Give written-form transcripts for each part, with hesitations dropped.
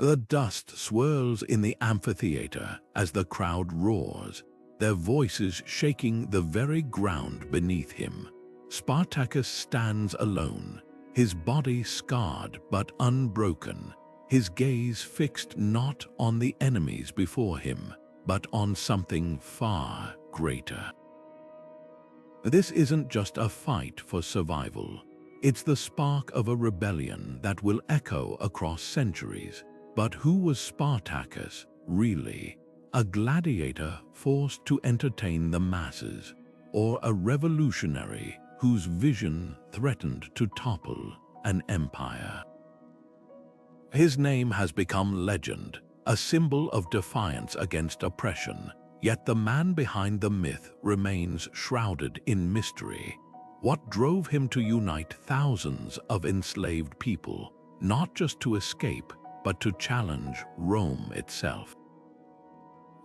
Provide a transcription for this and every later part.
The dust swirls in the amphitheater as the crowd roars, their voices shaking the very ground beneath him. Spartacus stands alone, his body scarred but unbroken, his gaze fixed not on the enemies before him, but on something far greater. This isn't just a fight for survival. It's the spark of a rebellion that will echo across centuries. But who was Spartacus, really? A gladiator forced to entertain the masses, or a revolutionary whose vision threatened to topple an empire? His name has become legend, a symbol of defiance against oppression, yet the man behind the myth remains shrouded in mystery. What drove him to unite thousands of enslaved people, not just to escape, but to challenge Rome itself?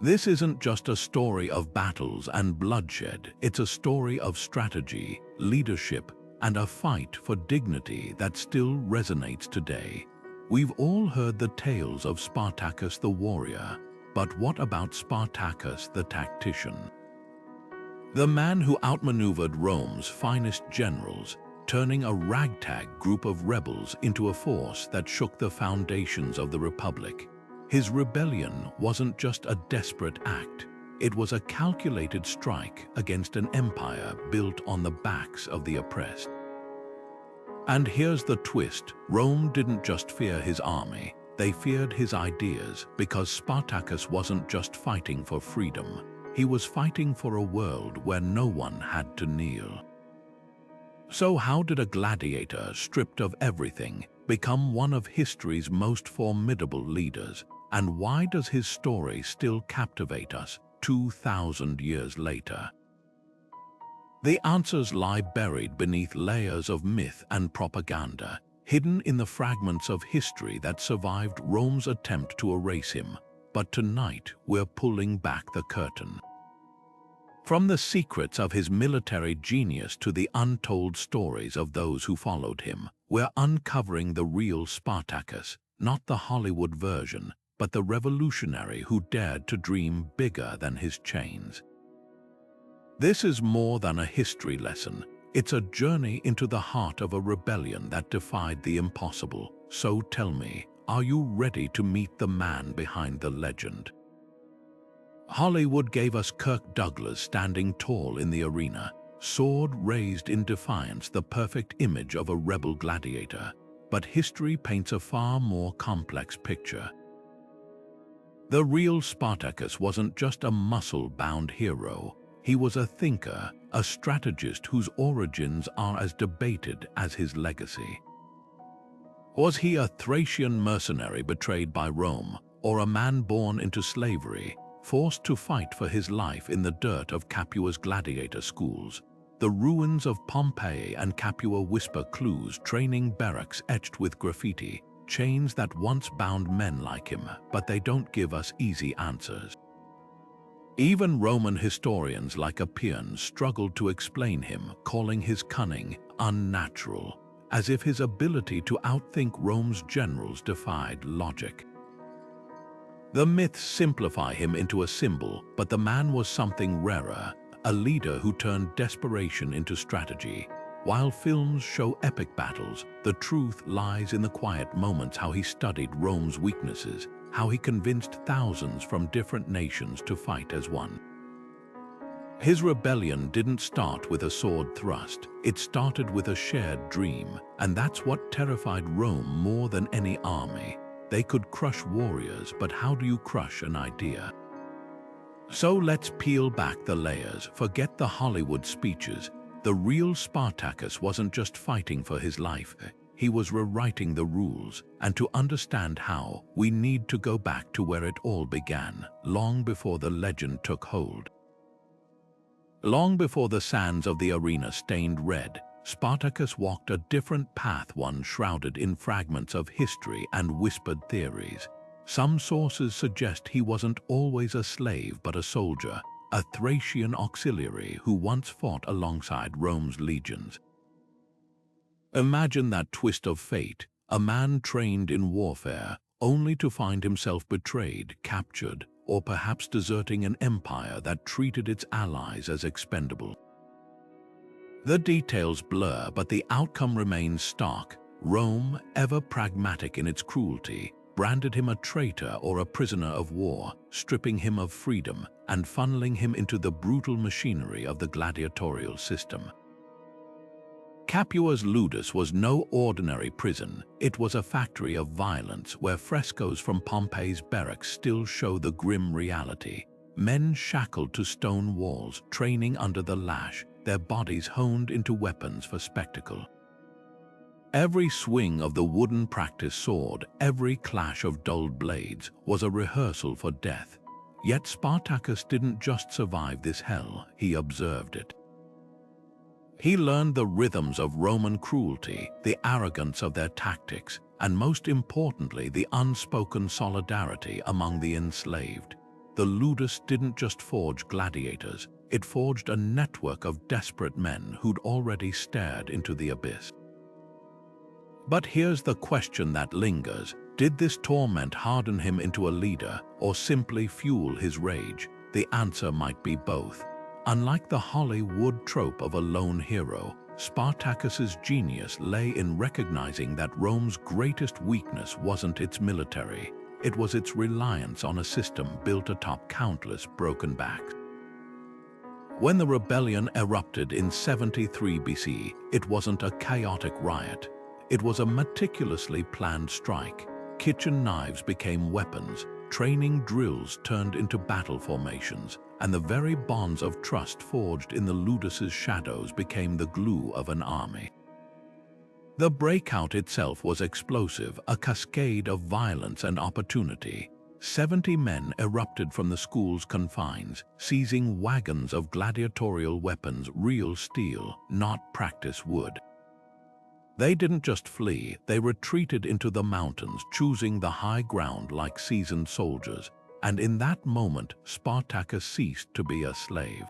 This isn't just a story of battles and bloodshed, it's a story of strategy, leadership, and a fight for dignity that still resonates today. We've all heard the tales of Spartacus the warrior, but what about Spartacus the tactician? The man who outmaneuvered Rome's finest generals, turning a ragtag group of rebels into a force that shook the foundations of the Republic. His rebellion wasn't just a desperate act, it was a calculated strike against an empire built on the backs of the oppressed. And here's the twist: Rome didn't just fear his army, they feared his ideas, because Spartacus wasn't just fighting for freedom, he was fighting for a world where no one had to kneel. So how did a gladiator, stripped of everything, become one of history's most formidable leaders? And why does his story still captivate us 2,000 years later? The answers lie buried beneath layers of myth and propaganda, hidden in the fragments of history that survived Rome's attempt to erase him. But tonight, we're pulling back the curtain. From the secrets of his military genius to the untold stories of those who followed him, we're uncovering the real Spartacus, not the Hollywood version, but the revolutionary who dared to dream bigger than his chains. This is more than a history lesson. It's a journey into the heart of a rebellion that defied the impossible. So tell me, are you ready to meet the man behind the legend? Hollywood gave us Kirk Douglas standing tall in the arena, sword raised in defiance, the perfect image of a rebel gladiator. But history paints a far more complex picture. The real Spartacus wasn't just a muscle-bound hero. He was a thinker, a strategist whose origins are as debated as his legacy. Was he a Thracian mercenary betrayed by Rome, or a man born into slavery, forced to fight for his life in the dirt of Capua's gladiator schools? The ruins of Pompeii and Capua whisper clues, training barracks etched with graffiti, chains that once bound men like him, but they don't give us easy answers. Even Roman historians like Appian struggled to explain him, calling his cunning unnatural, as if his ability to outthink Rome's generals defied logic. The myths simplify him into a symbol, but the man was something rarer, a leader who turned desperation into strategy. While films show epic battles, the truth lies in the quiet moments: how he studied Rome's weaknesses, how he convinced thousands from different nations to fight as one. His rebellion didn't start with a sword thrust, it started with a shared dream, and that's what terrified Rome more than any army. They could crush warriors, but how do you crush an idea? So let's peel back the layers, forget the Hollywood speeches. The real Spartacus wasn't just fighting for his life, he was rewriting the rules, and to understand how, we need to go back to where it all began, long before the legend took hold. Long before the sands of the arena stained red, Spartacus walked a different path, one shrouded in fragments of history and whispered theories. Some sources suggest he wasn't always a slave but a soldier, a Thracian auxiliary who once fought alongside Rome's legions. Imagine that twist of fate, a man trained in warfare, only to find himself betrayed, captured, or perhaps deserting an empire that treated its allies as expendable. The details blur, but the outcome remains stark. Rome, ever pragmatic in its cruelty, branded him a traitor or a prisoner of war, stripping him of freedom and funneling him into the brutal machinery of the gladiatorial system. Capua's Ludus was no ordinary prison. It was a factory of violence where frescoes from Pompey's barracks still show the grim reality. Men shackled to stone walls, training under the lash, their bodies honed into weapons for spectacle. Every swing of the wooden practice sword, every clash of dulled blades, was a rehearsal for death. Yet Spartacus didn't just survive this hell, he observed it. He learned the rhythms of Roman cruelty, the arrogance of their tactics, and most importantly, the unspoken solidarity among the enslaved. The Ludus didn't just forge gladiators, it forged a network of desperate men who'd already stared into the abyss. But here's the question that lingers. Did this torment harden him into a leader or simply fuel his rage? The answer might be both. Unlike the Hollywood trope of a lone hero, Spartacus's genius lay in recognizing that Rome's greatest weakness wasn't its military, it was its reliance on a system built atop countless broken backs. When the rebellion erupted in 73 BC, it wasn't a chaotic riot. It was a meticulously planned strike. Kitchen knives became weapons, training drills turned into battle formations, and the very bonds of trust forged in the Ludus's shadows became the glue of an army. The breakout itself was explosive, a cascade of violence and opportunity. 70 men erupted from the school's confines, seizing wagons of gladiatorial weapons, real steel, not practice wood. They didn't just flee, they retreated into the mountains, choosing the high ground like seasoned soldiers. And in that moment, Spartacus ceased to be a slave.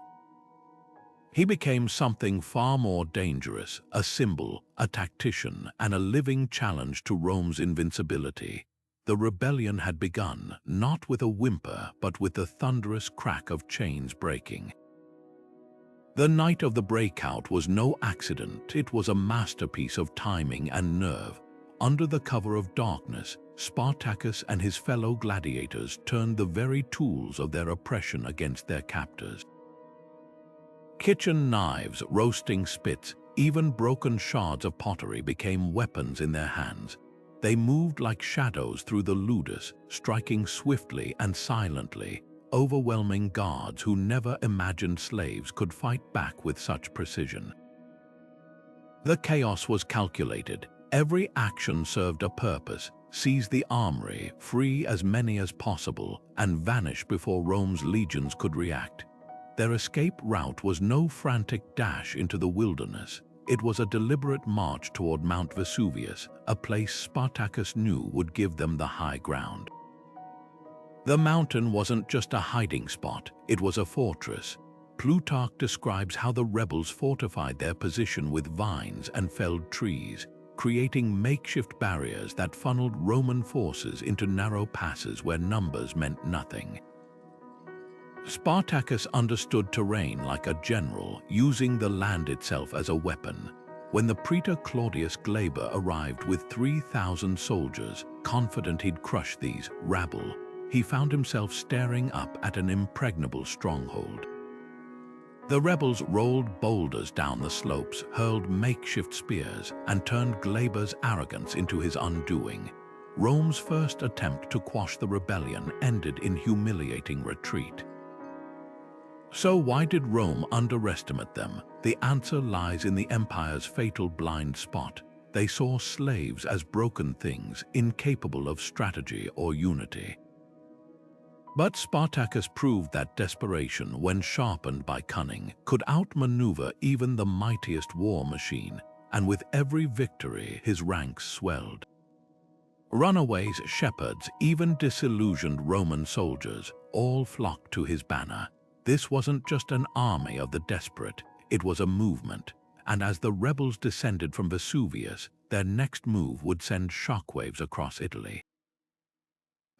He became something far more dangerous, a symbol, a tactician, and a living challenge to Rome's invincibility. The rebellion had begun, not with a whimper, but with the thunderous crack of chains breaking. The night of the breakout was no accident, it was a masterpiece of timing and nerve. Under the cover of darkness, Spartacus and his fellow gladiators turned the very tools of their oppression against their captors. Kitchen knives, roasting spits, even broken shards of pottery became weapons in their hands. They moved like shadows through the Ludus, striking swiftly and silently, overwhelming guards who never imagined slaves could fight back with such precision. The chaos was calculated. Every action served a purpose: seize the armory, free as many as possible, and vanish before Rome's legions could react. Their escape route was no frantic dash into the wilderness. It was a deliberate march toward Mount Vesuvius, a place Spartacus knew would give them the high ground. The mountain wasn't just a hiding spot, it was a fortress. Plutarch describes how the rebels fortified their position with vines and felled trees, creating makeshift barriers that funneled Roman forces into narrow passes where numbers meant nothing. Spartacus understood terrain like a general, using the land itself as a weapon. When the praetor Claudius Glaber arrived with 3,000 soldiers, confident he'd crush these rabble, he found himself staring up at an impregnable stronghold. The rebels rolled boulders down the slopes, hurled makeshift spears, and turned Glaber's arrogance into his undoing. Rome's first attempt to quash the rebellion ended in humiliating retreat. So why did Rome underestimate them? The answer lies in the empire's fatal blind spot. They saw slaves as broken things, incapable of strategy or unity. But Spartacus proved that desperation, when sharpened by cunning, could outmaneuver even the mightiest war machine, and with every victory his ranks swelled. Runaways, shepherds, even disillusioned Roman soldiers, all flocked to his banner. This wasn't just an army of the desperate, it was a movement, and as the rebels descended from Vesuvius, their next move would send shockwaves across Italy.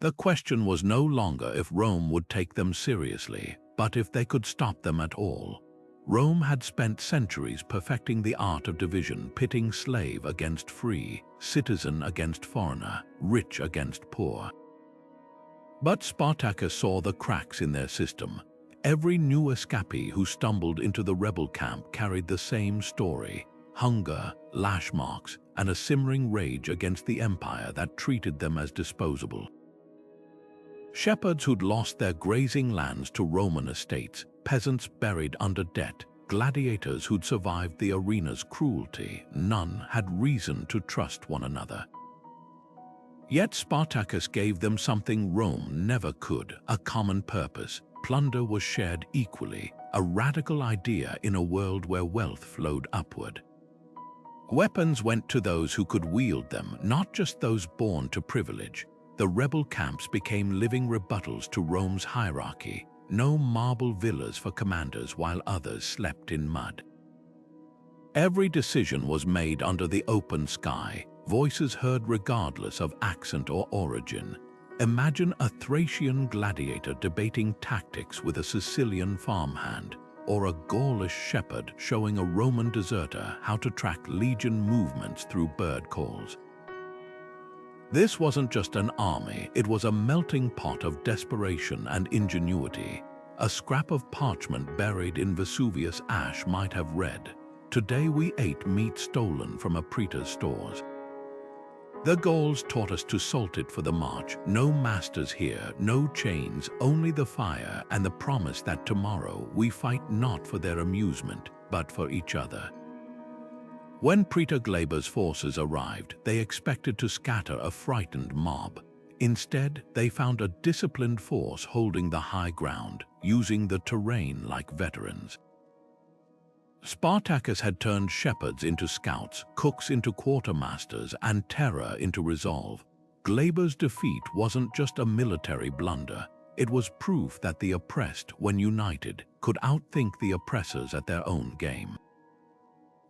The question was no longer if Rome would take them seriously, but if they could stop them at all. Rome had spent centuries perfecting the art of division, pitting slave against free, citizen against foreigner, rich against poor. But Spartacus saw the cracks in their system. Every new escapee who stumbled into the rebel camp carried the same story: hunger, lash marks, and a simmering rage against the empire that treated them as disposable. Shepherds who'd lost their grazing lands to Roman estates, peasants buried under debt, gladiators who'd survived the arena's cruelty, none had reason to trust one another. Yet Spartacus gave them something Rome never could: a common purpose. Plunder was shared equally, a radical idea in a world where wealth flowed upward. Weapons went to those who could wield them, not just those born to privilege. The rebel camps became living rebuttals to Rome's hierarchy: no marble villas for commanders while others slept in mud. Every decision was made under the open sky, voices heard regardless of accent or origin. Imagine a Thracian gladiator debating tactics with a Sicilian farmhand, or a Gaulish shepherd showing a Roman deserter how to track legion movements through bird calls. This wasn't just an army, it was a melting pot of desperation and ingenuity. A scrap of parchment buried in Vesuvius ash might have read, "Today we ate meat stolen from a praetor's stores." The Gauls taught us to salt it for the march. No masters here, no chains, only the fire and the promise that tomorrow we fight not for their amusement, but for each other. When Praetor Glaber's forces arrived, they expected to scatter a frightened mob. Instead, they found a disciplined force holding the high ground, using the terrain like veterans. Spartacus had turned shepherds into scouts, cooks into quartermasters, and terror into resolve. Glaber's defeat wasn't just a military blunder. It was proof that the oppressed, when united, could outthink the oppressors at their own game.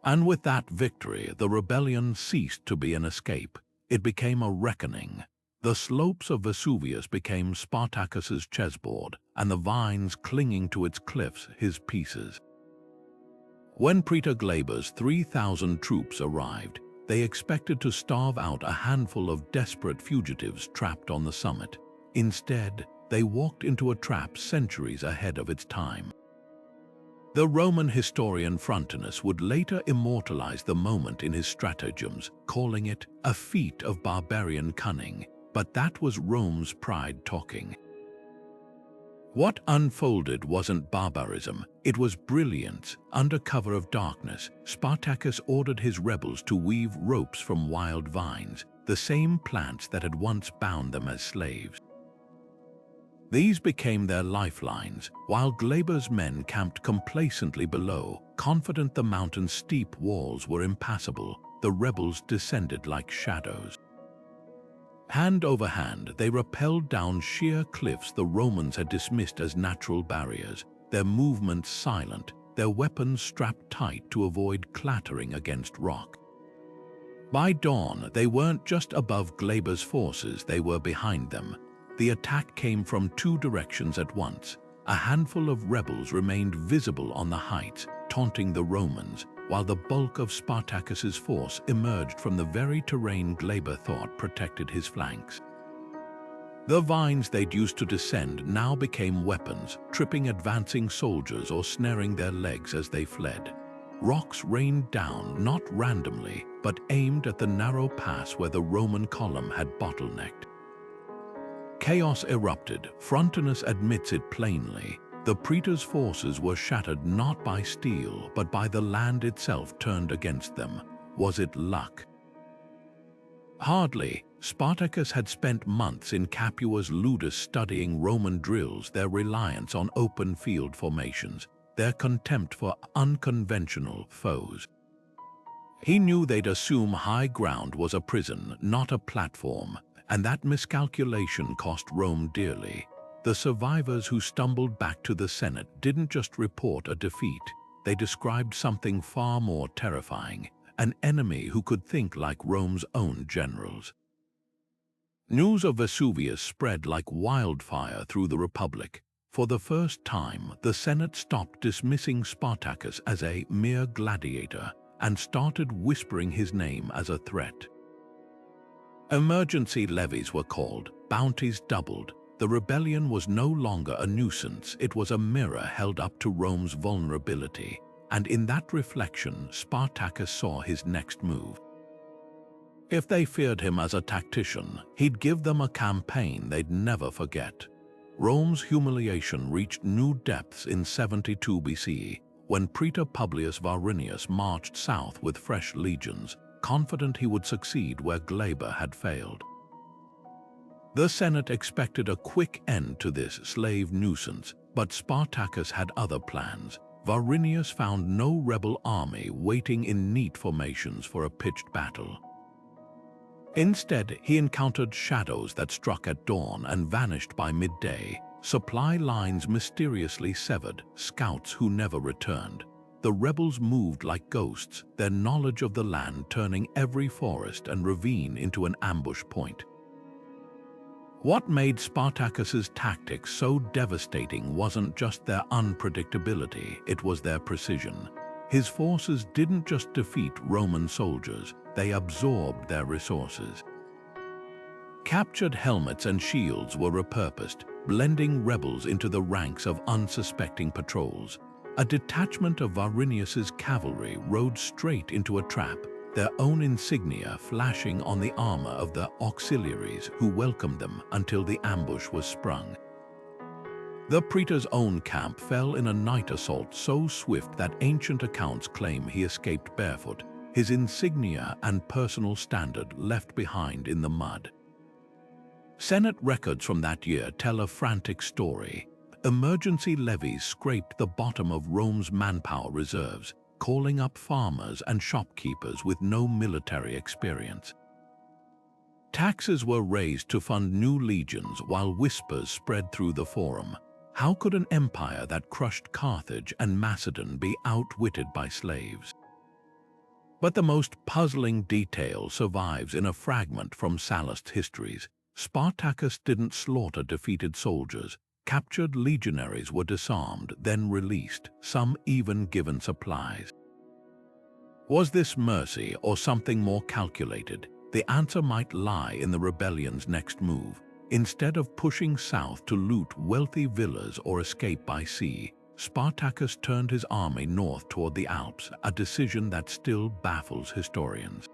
And with that victory, the rebellion ceased to be an escape. It became a reckoning. The slopes of Vesuvius became Spartacus's chessboard, and the vines clinging to its cliffs his pieces. When Praetor Glaber's 3,000 troops arrived, they expected to starve out a handful of desperate fugitives trapped on the summit. Instead, they walked into a trap centuries ahead of its time. The Roman historian Frontinus would later immortalize the moment in his stratagems, calling it a feat of barbarian cunning, but that was Rome's pride talking. What unfolded wasn't barbarism, it was brilliance. Under cover of darkness, Spartacus ordered his rebels to weave ropes from wild vines, the same plants that had once bound them as slaves. These became their lifelines, while Glaber's men camped complacently below, confident the mountain's steep walls were impassable. The rebels descended like shadows. Hand over hand, they rappelled down sheer cliffs the Romans had dismissed as natural barriers, their movements silent, their weapons strapped tight to avoid clattering against rock. By dawn, they weren't just above Glaber's forces, they were behind them. The attack came from two directions at once. A handful of rebels remained visible on the heights, taunting the Romans, while the bulk of Spartacus's force emerged from the very terrain Glaber thought protected his flanks. The vines they'd used to descend now became weapons, tripping advancing soldiers or snaring their legs as they fled. Rocks rained down, not randomly, but aimed at the narrow pass where the Roman column had bottlenecked. Chaos erupted. Frontinus admits it plainly. The praetor's forces were shattered not by steel, but by the land itself turned against them. Was it luck? Hardly. Spartacus had spent months in Capua's Ludus studying Roman drills, their reliance on open field formations, their contempt for unconventional foes. He knew they'd assume high ground was a prison, not a platform, and that miscalculation cost Rome dearly. The survivors who stumbled back to the Senate didn't just report a defeat, they described something far more terrifying, an enemy who could think like Rome's own generals. News of Vesuvius spread like wildfire through the Republic. For the first time, the Senate stopped dismissing Spartacus as a mere gladiator and started whispering his name as a threat. Emergency levies were called, bounties doubled. The rebellion was no longer a nuisance, it was a mirror held up to Rome's vulnerability, and in that reflection, Spartacus saw his next move. If they feared him as a tactician, he'd give them a campaign they'd never forget. Rome's humiliation reached new depths in 72 BCE, when Praetor Publius Varinius marched south with fresh legions, confident he would succeed where Glaber had failed. The Senate expected a quick end to this slave nuisance, but Spartacus had other plans. Varinius found no rebel army waiting in neat formations for a pitched battle. Instead, he encountered shadows that struck at dawn and vanished by midday, supply lines mysteriously severed, scouts who never returned. The rebels moved like ghosts, their knowledge of the land turning every forest and ravine into an ambush point. What made Spartacus's tactics so devastating wasn't just their unpredictability, it was their precision. His forces didn't just defeat Roman soldiers, they absorbed their resources. Captured helmets and shields were repurposed, blending rebels into the ranks of unsuspecting patrols. A detachment of Varinius's cavalry rode straight into a trap, their own insignia flashing on the armor of the auxiliaries who welcomed them until the ambush was sprung. The praetor's own camp fell in a night assault so swift that ancient accounts claim he escaped barefoot, his insignia and personal standard left behind in the mud. Senate records from that year tell a frantic story. Emergency levies scraped the bottom of Rome's manpower reserves, calling up farmers and shopkeepers with no military experience. Taxes were raised to fund new legions while whispers spread through the forum. How could an empire that crushed Carthage and Macedon be outwitted by slaves? But the most puzzling detail survives in a fragment from Sallust's histories. Spartacus didn't slaughter defeated soldiers. Captured legionaries were disarmed, then released, some even given supplies. Was this mercy or something more calculated? The answer might lie in the rebellion's next move. Instead of pushing south to loot wealthy villas or escape by sea, Spartacus turned his army north toward the Alps, a decision that still baffles historians.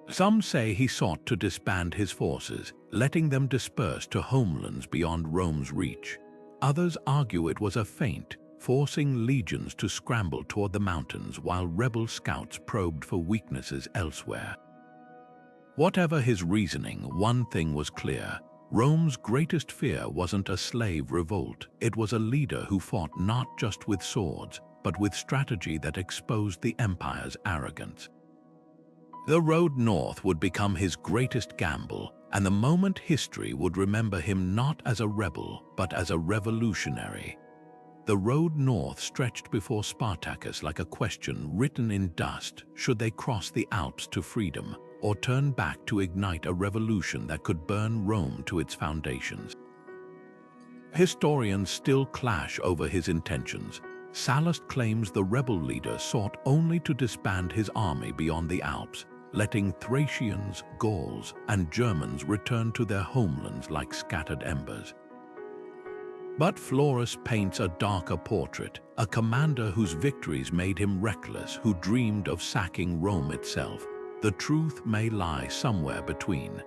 Some say he sought to disband his forces, letting them disperse to homelands beyond Rome's reach. Others argue it was a feint, forcing legions to scramble toward the mountains while rebel scouts probed for weaknesses elsewhere. Whatever his reasoning, one thing was clear. Rome's greatest fear wasn't a slave revolt, it was a leader who fought not just with swords, but with strategy that exposed the empire's arrogance. The road north would become his greatest gamble, and the moment history would remember him not as a rebel, but as a revolutionary. The road north stretched before Spartacus like a question written in dust: should they cross the Alps to freedom, or turn back to ignite a revolution that could burn Rome to its foundations? Historians still clash over his intentions. Sallust claims the rebel leader sought only to disband his army beyond the Alps, letting Thracians, Gauls, and Germans return to their homelands like scattered embers. But Florus paints a darker portrait, a commander whose victories made him reckless, who dreamed of sacking Rome itself. The truth may lie somewhere between.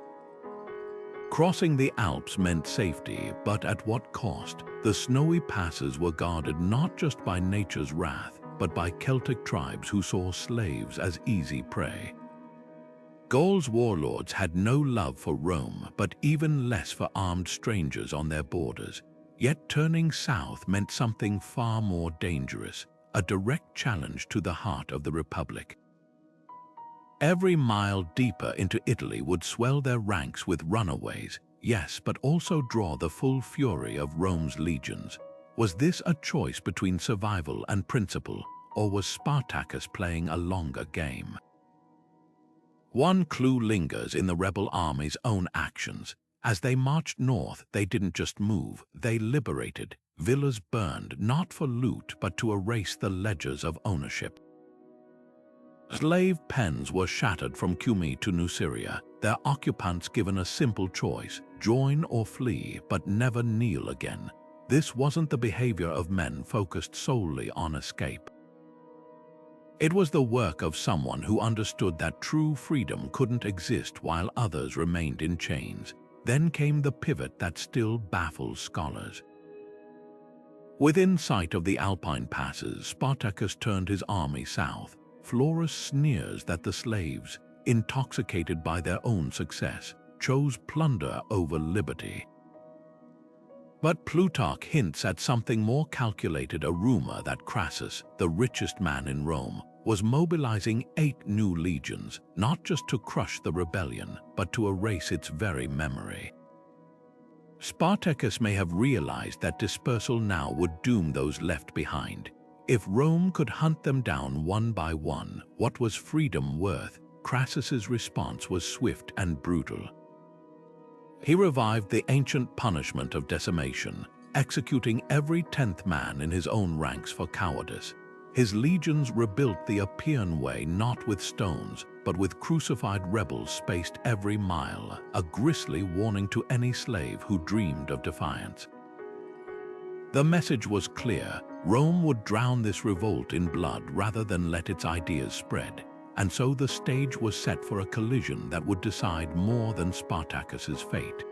Crossing the Alps meant safety, but at what cost? The snowy passes were guarded not just by nature's wrath, but by Celtic tribes who saw slaves as easy prey. Gaul's warlords had no love for Rome, but even less for armed strangers on their borders. Yet turning south meant something far more dangerous, a direct challenge to the heart of the Republic. Every mile deeper into Italy would swell their ranks with runaways, yes, but also draw the full fury of Rome's legions. Was this a choice between survival and principle, or was Spartacus playing a longer game? One clue lingers in the rebel army's own actions. As they marched north, they didn't just move, they liberated. Villas burned, not for loot, but to erase the ledgers of ownership. Slave pens were shattered from Cumae to Nuceria, their occupants given a simple choice: join or flee, but never kneel again. This wasn't the behavior of men focused solely on escape. It was the work of someone who understood that true freedom couldn't exist while others remained in chains. Then came the pivot that still baffles scholars. Within sight of the Alpine passes, Spartacus turned his army south. Florus sneers that the slaves, intoxicated by their own success, chose plunder over liberty. But Plutarch hints at something more calculated, a rumor that Crassus, the richest man in Rome, was mobilizing 8 new legions, not just to crush the rebellion, but to erase its very memory. Spartacus may have realized that dispersal now would doom those left behind. If Rome could hunt them down one by one, what was freedom worth? Crassus's response was swift and brutal. He revived the ancient punishment of decimation, executing every 10th man in his own ranks for cowardice. His legions rebuilt the Appian Way not with stones, but with crucified rebels spaced every mile, a grisly warning to any slave who dreamed of defiance. The message was clear: Rome would drown this revolt in blood rather than let its ideas spread, and so the stage was set for a collision that would decide more than Spartacus's fate.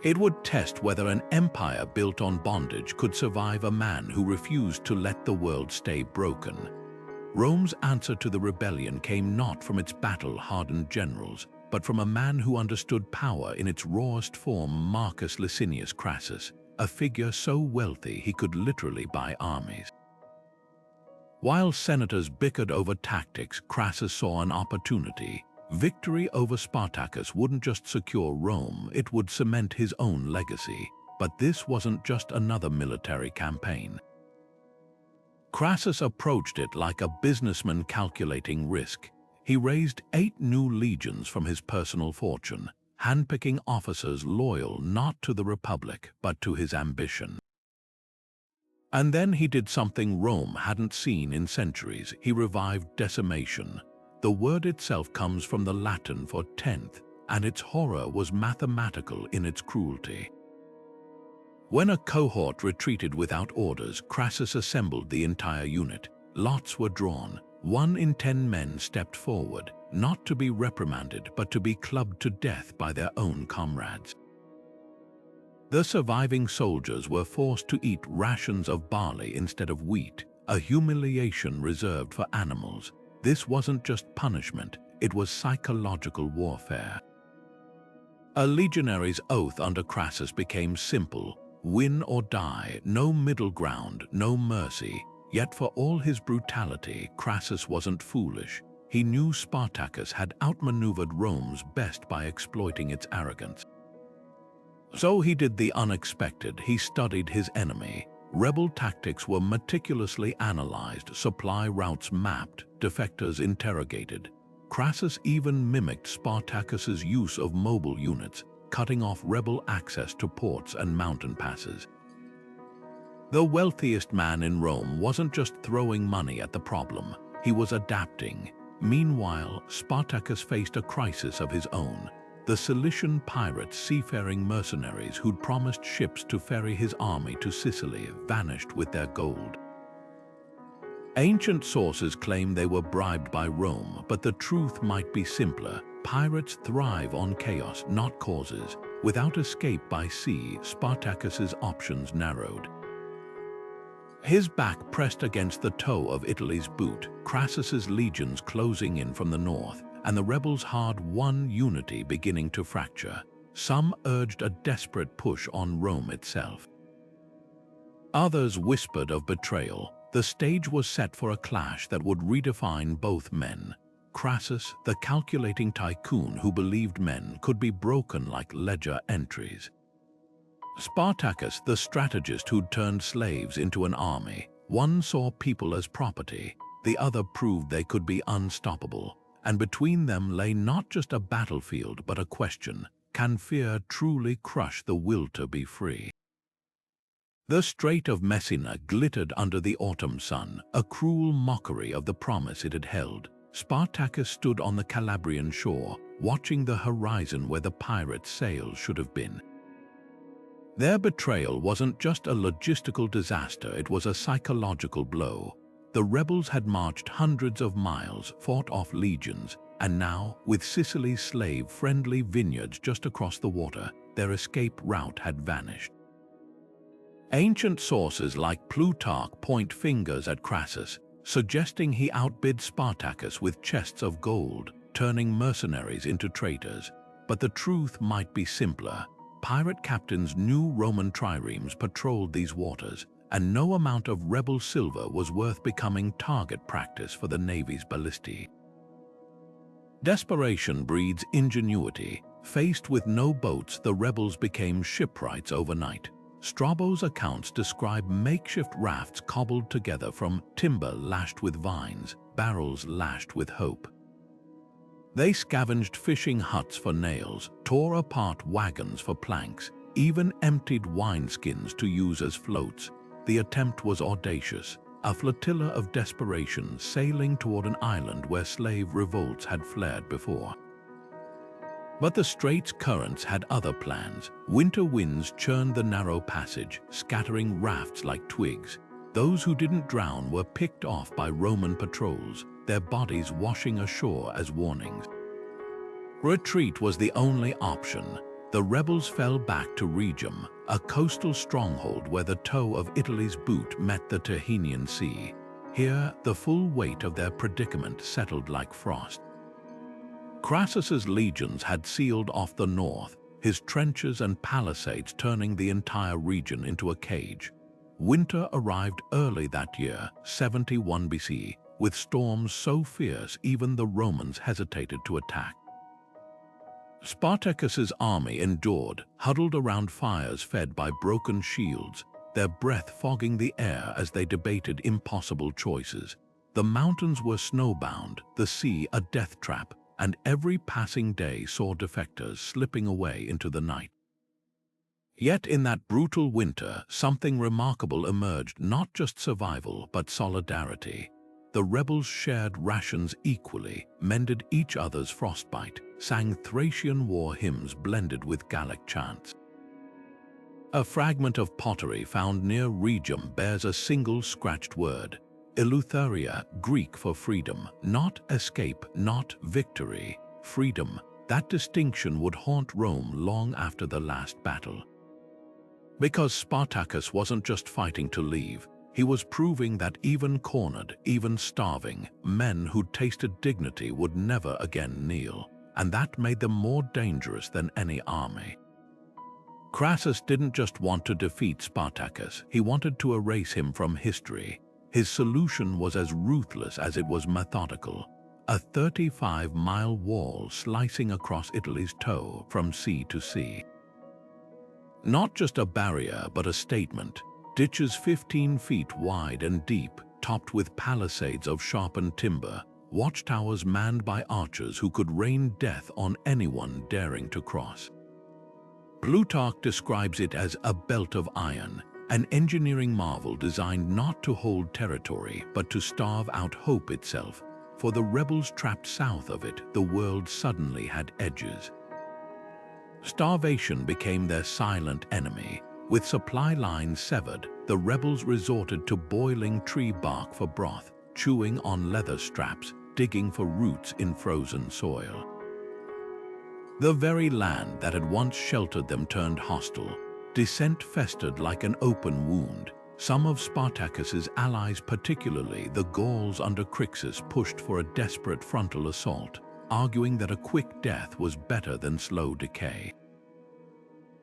It would test whether an empire built on bondage could survive a man who refused to let the world stay broken. Rome's answer to the rebellion came not from its battle-hardened generals, but from a man who understood power in its rawest form: Marcus Licinius Crassus, a figure so wealthy he could literally buy armies. While senators bickered over tactics, Crassus saw an opportunity. Victory over Spartacus wouldn't just secure Rome, it would cement his own legacy. But this wasn't just another military campaign. Crassus approached it like a businessman calculating risk. He raised 8 new legions from his personal fortune, handpicking officers loyal not to the Republic, but to his ambition. And then he did something Rome hadn't seen in centuries. He revived decimation. The word itself comes from the Latin for 10th, and its horror was mathematical in its cruelty. When a cohort retreated without orders, Crassus assembled the entire unit. Lots were drawn. 1 in 10 men stepped forward, not to be reprimanded, but to be clubbed to death by their own comrades. The surviving soldiers were forced to eat rations of barley instead of wheat, a humiliation reserved for animals. This wasn't just punishment, it was psychological warfare. A legionary's oath under Crassus became simple: win or die, no middle ground, no mercy. Yet for all his brutality, Crassus wasn't foolish. He knew Spartacus had outmaneuvered Rome's best by exploiting its arrogance. So he did the unexpected. He studied his enemy. Rebel tactics were meticulously analyzed, supply routes mapped, defectors interrogated. Crassus even mimicked Spartacus's use of mobile units, cutting off rebel access to ports and mountain passes. The wealthiest man in Rome wasn't just throwing money at the problem, he was adapting. Meanwhile, Spartacus faced a crisis of his own. The Cilician pirates, seafaring mercenaries who'd promised ships to ferry his army to Sicily, vanished with their gold. Ancient sources claim they were bribed by Rome, but the truth might be simpler. Pirates thrive on chaos, not causes. Without escape by sea, Spartacus's options narrowed. His back pressed against the toe of Italy's boot, Crassus's legions closing in from the north, and the rebels' hard-won unity beginning to fracture. Some urged a desperate push on Rome itself. Others whispered of betrayal. The stage was set for a clash that would redefine both men. Crassus, the calculating tycoon who believed men could be broken like ledger entries. Spartacus, the strategist who'd turned slaves into an army. One saw people as property, the other proved they could be unstoppable. and between them lay not just a battlefield but a question: can fear truly crush the will to be free? The Strait of Messina glittered under the autumn sun, a cruel mockery of the promise it had held. Spartacus stood on the Calabrian shore, watching the horizon where the pirates' sails should have been. Their betrayal wasn't just a logistical disaster, it was a psychological blow. The rebels had marched hundreds of miles, fought off legions, and now, with Sicily's slave-friendly vineyards just across the water, their escape route had vanished. Ancient sources like Plutarch point fingers at Crassus, suggesting he outbid Spartacus with chests of gold, turning mercenaries into traitors. But the truth might be simpler. Pirate captains knew Roman triremes patrolled these waters, and no amount of rebel silver was worth becoming target practice for the navy's ballistae. Desperation breeds ingenuity. Faced with no boats, the rebels became shipwrights overnight. Strabo's accounts describe makeshift rafts cobbled together from timber lashed with vines, barrels lashed with hope. They scavenged fishing huts for nails, tore apart wagons for planks, even emptied wineskins to use as floats. The attempt was audacious, a flotilla of desperation sailing toward an island where slave revolts had flared before. But the strait's currents had other plans. Winter winds churned the narrow passage, scattering rafts like twigs. Those who didn't drown were picked off by Roman patrols, their bodies washing ashore as warnings. Retreat was the only option. The rebels fell back to Rhegium, a coastal stronghold where the toe of Italy's boot met the Tyrrhenian Sea. Here, the full weight of their predicament settled like frost. Crassus's legions had sealed off the north, his trenches and palisades turning the entire region into a cage. Winter arrived early that year, 71 BC, with storms so fierce even the Romans hesitated to attack. Spartacus's army endured, huddled around fires fed by broken shields, their breath fogging the air as they debated impossible choices. The mountains were snowbound, the sea a death trap, and every passing day saw defectors slipping away into the night. Yet in that brutal winter, something remarkable emerged: not just survival, but solidarity. The rebels shared rations equally, mended each other's frostbite, sang Thracian war hymns blended with Gallic chants. A fragment of pottery found near Rhegium bears a single scratched word: Eleutheria, Greek for freedom, not escape, not victory, freedom. That distinction would haunt Rome long after the last battle. Because Spartacus wasn't just fighting to leave, he was proving that even cornered, even starving, men who tasted dignity would never again kneel, and that made them more dangerous than any army. Crassus didn't just want to defeat Spartacus, he wanted to erase him from history. His solution was as ruthless as it was methodical: a 35-mile wall slicing across Italy's toe from sea to sea. Not just a barrier, but a statement. Ditches 15 feet wide and deep, topped with palisades of sharpened timber, watchtowers manned by archers who could rain death on anyone daring to cross. Plutarch describes it as a belt of iron, an engineering marvel designed not to hold territory, but to starve out hope itself. For the rebels trapped south of it, the world suddenly had edges. Starvation became their silent enemy. With supply lines severed, the rebels resorted to boiling tree bark for broth, chewing on leather straps, digging for roots in frozen soil. The very land that had once sheltered them turned hostile. Dissent festered like an open wound. Some of Spartacus's allies, particularly the Gauls under Crixus, pushed for a desperate frontal assault, arguing that a quick death was better than slow decay.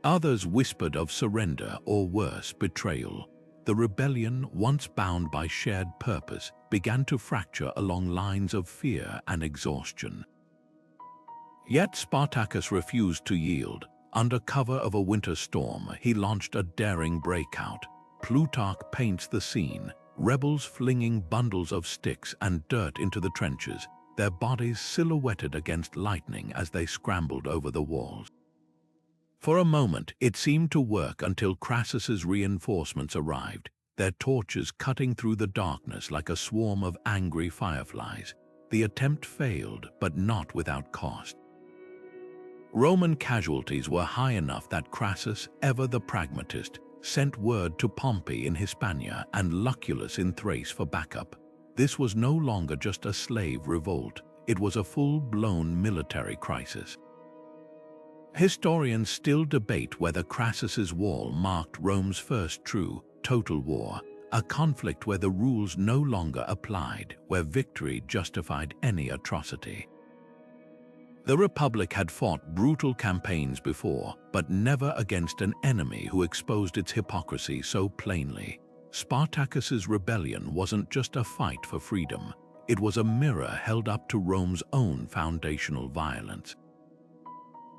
Others whispered of surrender or worse, betrayal. The rebellion, once bound by shared purpose, began to fracture along lines of fear and exhaustion. Yet Spartacus refused to yield. Under cover of a winter storm, he launched a daring breakout. Plutarch paints the scene: rebels flinging bundles of sticks and dirt into the trenches, their bodies silhouetted against lightning as they scrambled over the walls. For a moment, it seemed to work until Crassus's reinforcements arrived, their torches cutting through the darkness like a swarm of angry fireflies. The attempt failed, but not without cost. Roman casualties were high enough that Crassus, ever the pragmatist, sent word to Pompey in Hispania and Lucullus in Thrace for backup. This was no longer just a slave revolt, it was a full-blown military crisis. Historians still debate whether Crassus's wall marked Rome's first true, total war, a conflict where the rules no longer applied, where victory justified any atrocity. The Republic had fought brutal campaigns before, but never against an enemy who exposed its hypocrisy so plainly. Spartacus's rebellion wasn't just a fight for freedom, it was a mirror held up to Rome's own foundational violence.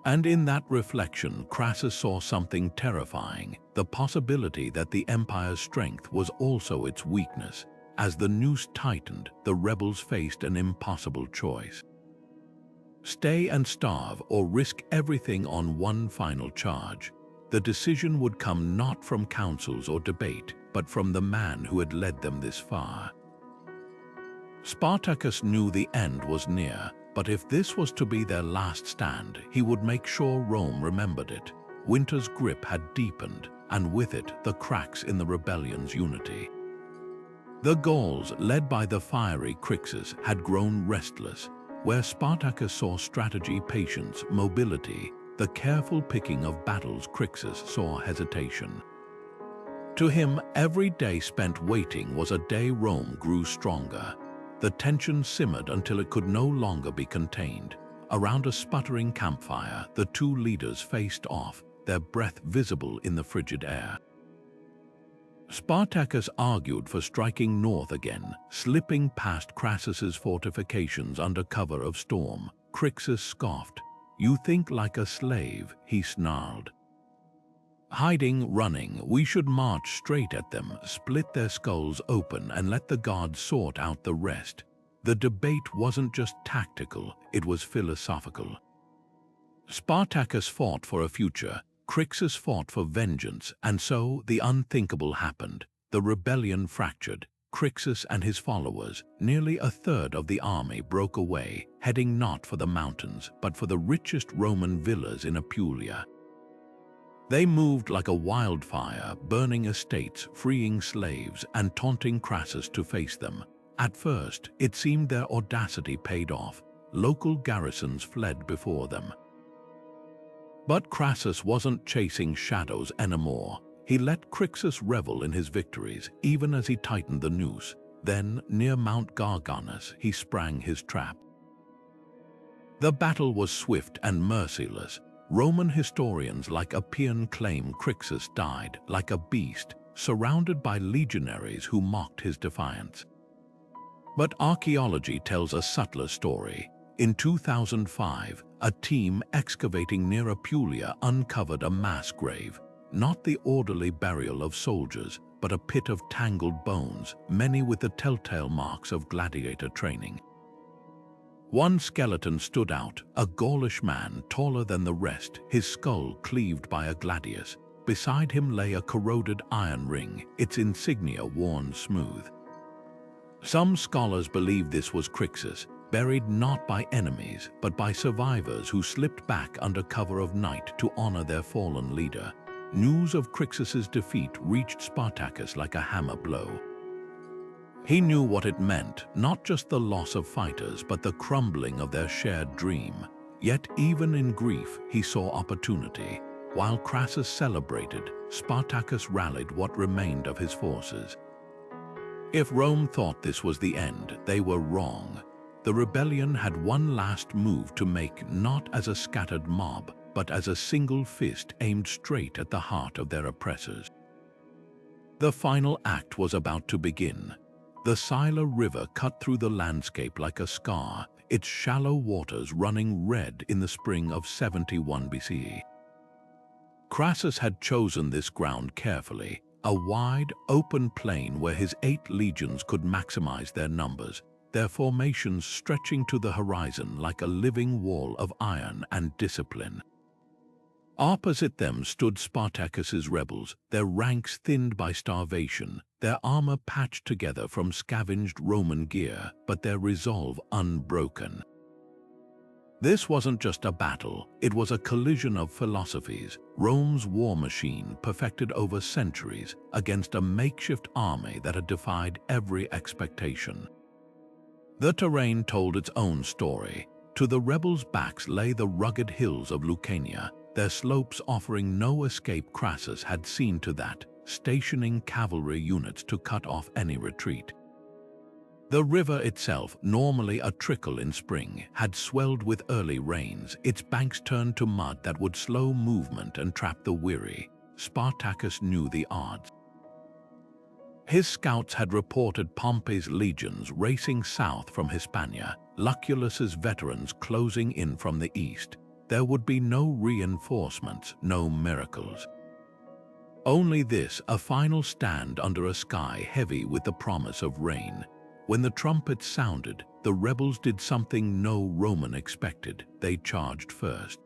And in that reflection, Crassus saw something terrifying, the possibility that the empire's strength was also its weakness. As the noose tightened, the rebels faced an impossible choice. Stay and starve or risk everything on one final charge. The decision would come not from councils or debate, but from the man who had led them this far. Spartacus knew the end was near, but if this was to be their last stand, he would make sure Rome remembered it. Winter's grip had deepened, and with it, the cracks in the rebellion's unity. The Gauls, led by the fiery Crixus, had grown restless. Where Spartacus saw strategy, patience, mobility, the careful picking of battles, Crixus saw hesitation. To him, every day spent waiting was a day Rome grew stronger. The tension simmered until it could no longer be contained. Around a sputtering campfire, the two leaders faced off, their breath visible in the frigid air. Spartacus argued for striking north again, slipping past Crassus's fortifications under cover of storm. Crixus scoffed. "You think like a slave," he snarled. "Hiding, running, we should march straight at them, split their skulls open and let the gods sort out the rest." The debate wasn't just tactical, it was philosophical. Spartacus fought for a future, Crixus fought for vengeance, and so the unthinkable happened. The rebellion fractured. Crixus and his followers, nearly a third of the army, broke away, heading not for the mountains, but for the richest Roman villas in Apulia. They moved like a wildfire, burning estates, freeing slaves, and taunting Crassus to face them. At first, it seemed their audacity paid off. Local garrisons fled before them. But Crassus wasn't chasing shadows anymore. He let Crixus revel in his victories, even as he tightened the noose. Then, near Mount Garganus, he sprang his trap. The battle was swift and merciless. Roman historians like Appian claim Crixus died like a beast, surrounded by legionaries who mocked his defiance. But archaeology tells a subtler story. In 2005, a team excavating near Apulia uncovered a mass grave, not the orderly burial of soldiers, but a pit of tangled bones, many with the telltale marks of gladiator training. One skeleton stood out, a Gaulish man taller than the rest, his skull cleaved by a gladius. Beside him lay a corroded iron ring, its insignia worn smooth. Some scholars believe this was Crixus, buried not by enemies, but by survivors who slipped back under cover of night to honor their fallen leader. News of Crixus's defeat reached Spartacus like a hammer blow. He knew what it meant, not just the loss of fighters, but the crumbling of their shared dream. Yet even in grief, he saw opportunity. While Crassus celebrated, Spartacus rallied what remained of his forces. If Rome thought this was the end, they were wrong. The rebellion had one last move to make, not as a scattered mob, but as a single fist aimed straight at the heart of their oppressors. The final act was about to begin. The Siler River cut through the landscape like a scar, its shallow waters running red in the spring of 71 BCE. Crassus had chosen this ground carefully, a wide, open plain where his 8 legions could maximize their numbers. their formations stretching to the horizon like a living wall of iron and discipline. Opposite them stood Spartacus's rebels, their ranks thinned by starvation, their armor patched together from scavenged Roman gear, but their resolve unbroken. This wasn't just a battle, it was a collision of philosophies, Rome's war machine perfected over centuries against a makeshift army that had defied every expectation. The terrain told its own story. To the rebels' backs lay the rugged hills of Lucania, their slopes offering no escape. Crassus had seen to that, stationing cavalry units to cut off any retreat. The river itself, normally a trickle in spring, had swelled with early rains, its banks turned to mud that would slow movement and trap the weary. Spartacus knew the odds. His scouts had reported Pompey's legions racing south from Hispania, Lucullus's veterans closing in from the east. There would be no reinforcements, no miracles. Only this, a final stand under a sky heavy with the promise of rain. When the trumpets sounded, the rebels did something no Roman expected. They charged first.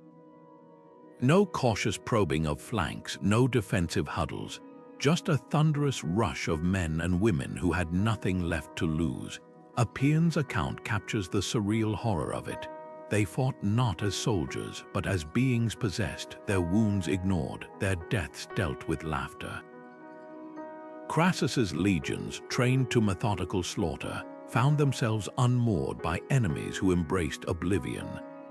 No cautious probing of flanks, no defensive huddles, just a thunderous rush of men and women who had nothing left to lose. Appian's account captures the surreal horror of it. They fought not as soldiers, but as beings possessed, their wounds ignored, their deaths dealt with laughter. Crassus's legions, trained to methodical slaughter, found themselves unmoored by enemies who embraced oblivion.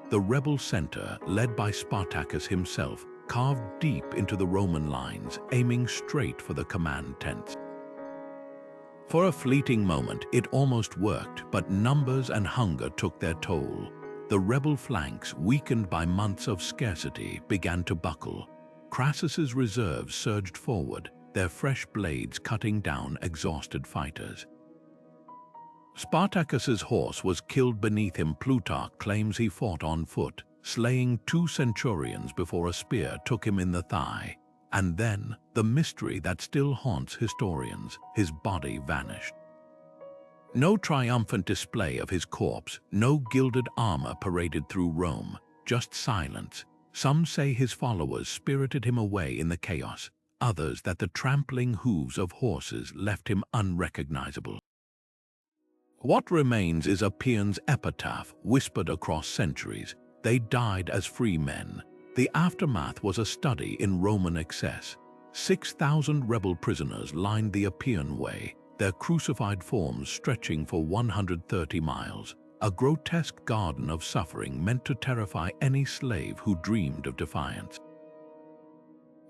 The rebel center, led by Spartacus himself, carved deep into the Roman lines, aiming straight for the command tents. For a fleeting moment, it almost worked, but numbers and hunger took their toll. The rebel flanks, weakened by months of scarcity, began to buckle. Crassus's reserves surged forward, their fresh blades cutting down exhausted fighters. Spartacus's horse was killed beneath him. Plutarch claims he fought on foot, slaying 2 centurions before a spear took him in the thigh. And then, the mystery that still haunts historians, his body vanished. No triumphant display of his corpse, no gilded armor paraded through Rome, just silence. Some say his followers spirited him away in the chaos, others that the trampling hooves of horses left him unrecognizable. What remains is Appian's epitaph, whispered across centuries. They died as free men. The aftermath was a study in Roman excess. 6,000 rebel prisoners lined the Appian Way, their crucified forms stretching for 130 miles, a grotesque garden of suffering meant to terrify any slave who dreamed of defiance.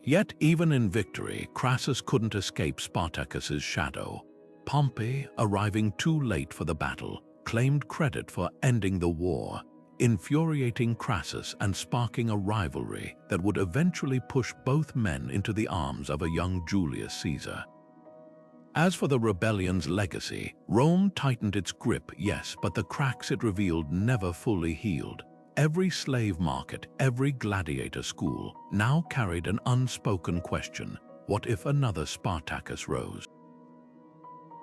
Yet even in victory, Crassus couldn't escape Spartacus's shadow. Pompey, arriving too late for the battle, claimed credit for ending the war, infuriating Crassus and sparking a rivalry that would eventually push both men into the arms of a young Julius Caesar. As for the rebellion's legacy, Rome tightened its grip, yes, but the cracks it revealed never fully healed. Every slave market, every gladiator school now carried an unspoken question: what if another Spartacus rose?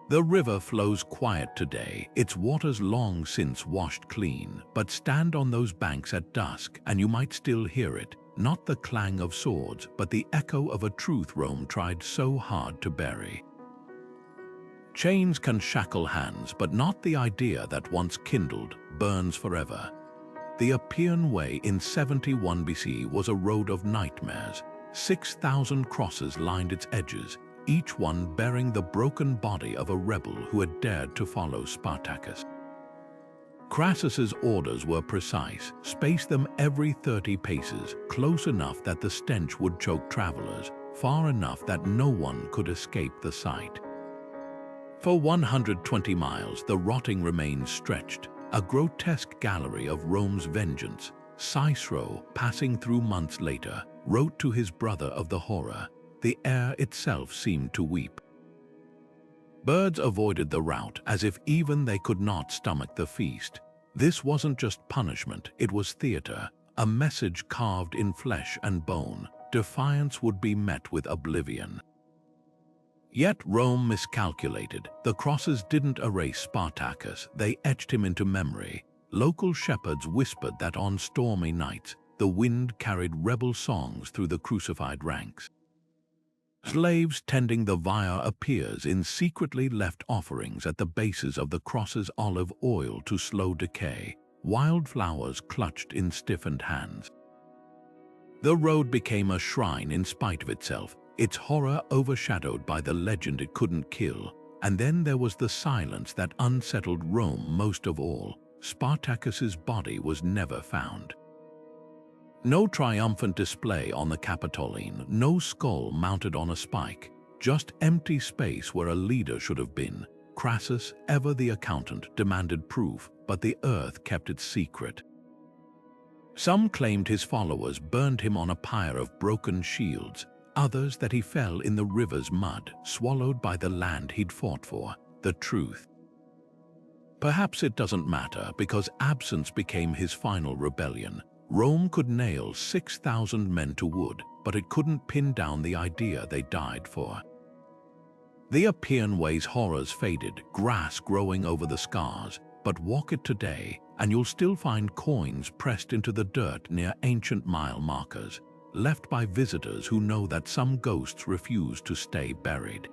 The river flows quiet today, its waters long since washed clean, but stand on those banks at dusk and you might still hear it, not the clang of swords, but the echo of a truth Rome tried so hard to bury. Chains can shackle hands, but not the idea that once kindled burns forever. The Appian Way in 71 BC was a road of nightmares. 6,000 crosses lined its edges, each one bearing the broken body of a rebel who had dared to follow Spartacus. Crassus's orders were precise: space them every 30 paces, close enough that the stench would choke travelers, far enough that no one could escape the sight. For 120 miles, the rotting remains stretched, a grotesque gallery of Rome's vengeance. Cicero, passing through months later, wrote to his brother of the horror. The air itself seemed to weep. Birds avoided the route as if even they could not stomach the feast. This wasn't just punishment, it was theater, a message carved in flesh and bone. Defiance would be met with oblivion. Yet Rome miscalculated. The crosses didn't erase Spartacus, they etched him into memory. Local shepherds whispered that on stormy nights, the wind carried rebel songs through the crucified ranks. Slaves tending the via appears in secretly left offerings at the bases of the cross's olive oil to slow decay, wildflowers clutched in stiffened hands. The road became a shrine in spite of itself, its horror overshadowed by the legend it couldn't kill. And then there was the silence that unsettled Rome most of all. Spartacus's body was never found. No triumphant display on the Capitoline, no skull mounted on a spike, just empty space where a leader should have been. Crassus, ever the accountant, demanded proof, but the earth kept its secret. Some claimed his followers burned him on a pyre of broken shields, others that he fell in the river's mud, swallowed by the land he'd fought for. The truth. Perhaps it doesn't matter, because absence became his final rebellion. Rome could nail 6,000 men to wood, but it couldn't pin down the idea they died for. The Appian Way's horrors faded, grass growing over the scars, but walk it today, and you'll still find coins pressed into the dirt near ancient mile markers, left by visitors who know that some ghosts refuse to stay buried.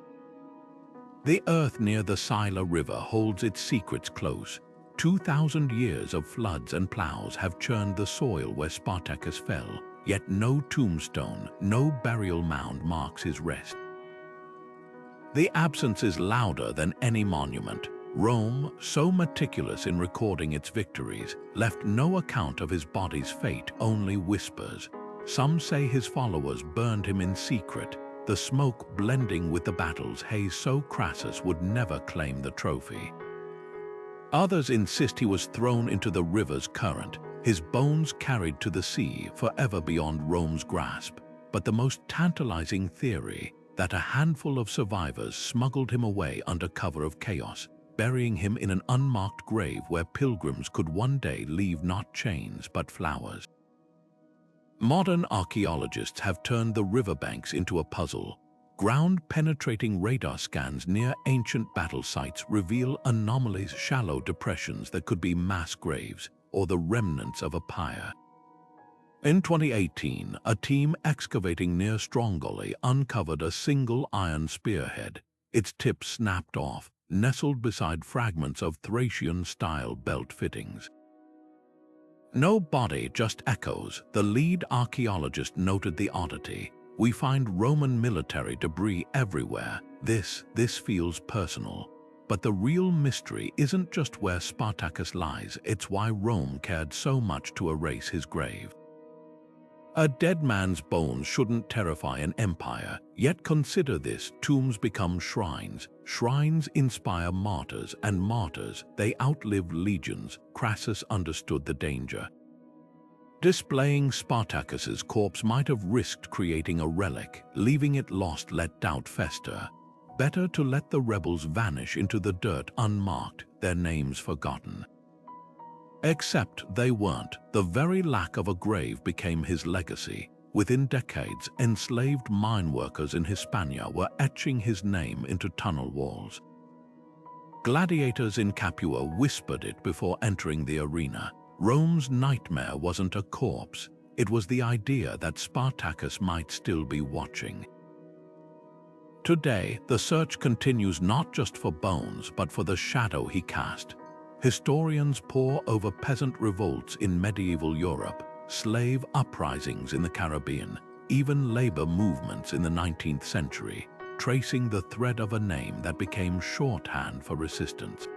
The earth near the Siler River holds its secrets close. 2,000 years of floods and plows have churned the soil where Spartacus fell, yet no tombstone, no burial mound marks his rest. The absence is louder than any monument. Rome, so meticulous in recording its victories, left no account of his body's fate, only whispers. Some say his followers burned him in secret, the smoke blending with the battle's haze so Crassus would never claim the trophy. Others insist he was thrown into the river's current, his bones carried to the sea, forever beyond Rome's grasp. But the most tantalizing theory, that a handful of survivors smuggled him away under cover of chaos, burying him in an unmarked grave where pilgrims could one day leave not chains but flowers. Modern archaeologists have turned the riverbanks into a puzzle. Ground-penetrating radar scans near ancient battle sites reveal anomalies, shallow depressions that could be mass graves or the remnants of a pyre. In 2018, a team excavating near Strongoli uncovered a single iron spearhead, its tip snapped off, nestled beside fragments of Thracian-style belt fittings. No body, just echoes. The lead archaeologist noted the oddity. We find Roman military debris everywhere. This feels personal. But the real mystery isn't just where Spartacus lies, it's why Rome cared so much to erase his grave. A dead man's bones shouldn't terrify an empire, yet consider this: tombs become shrines. Shrines inspire martyrs, and martyrs, they outlive legions. Crassus understood the danger. Displaying Spartacus's corpse might have risked creating a relic, leaving it lost. Let doubt fester. Better to let the rebels vanish into the dirt unmarked, their names forgotten. Except they weren't. The very lack of a grave became his legacy. Within decades, enslaved mine workers in Hispania were etching his name into tunnel walls. Gladiators in Capua whispered it before entering the arena. Rome's nightmare wasn't a corpse, it was the idea that Spartacus might still be watching. Today, the search continues not just for bones, but for the shadow he cast. Historians pore over peasant revolts in medieval Europe, slave uprisings in the Caribbean, even labor movements in the 19th century, tracing the thread of a name that became shorthand for resistance.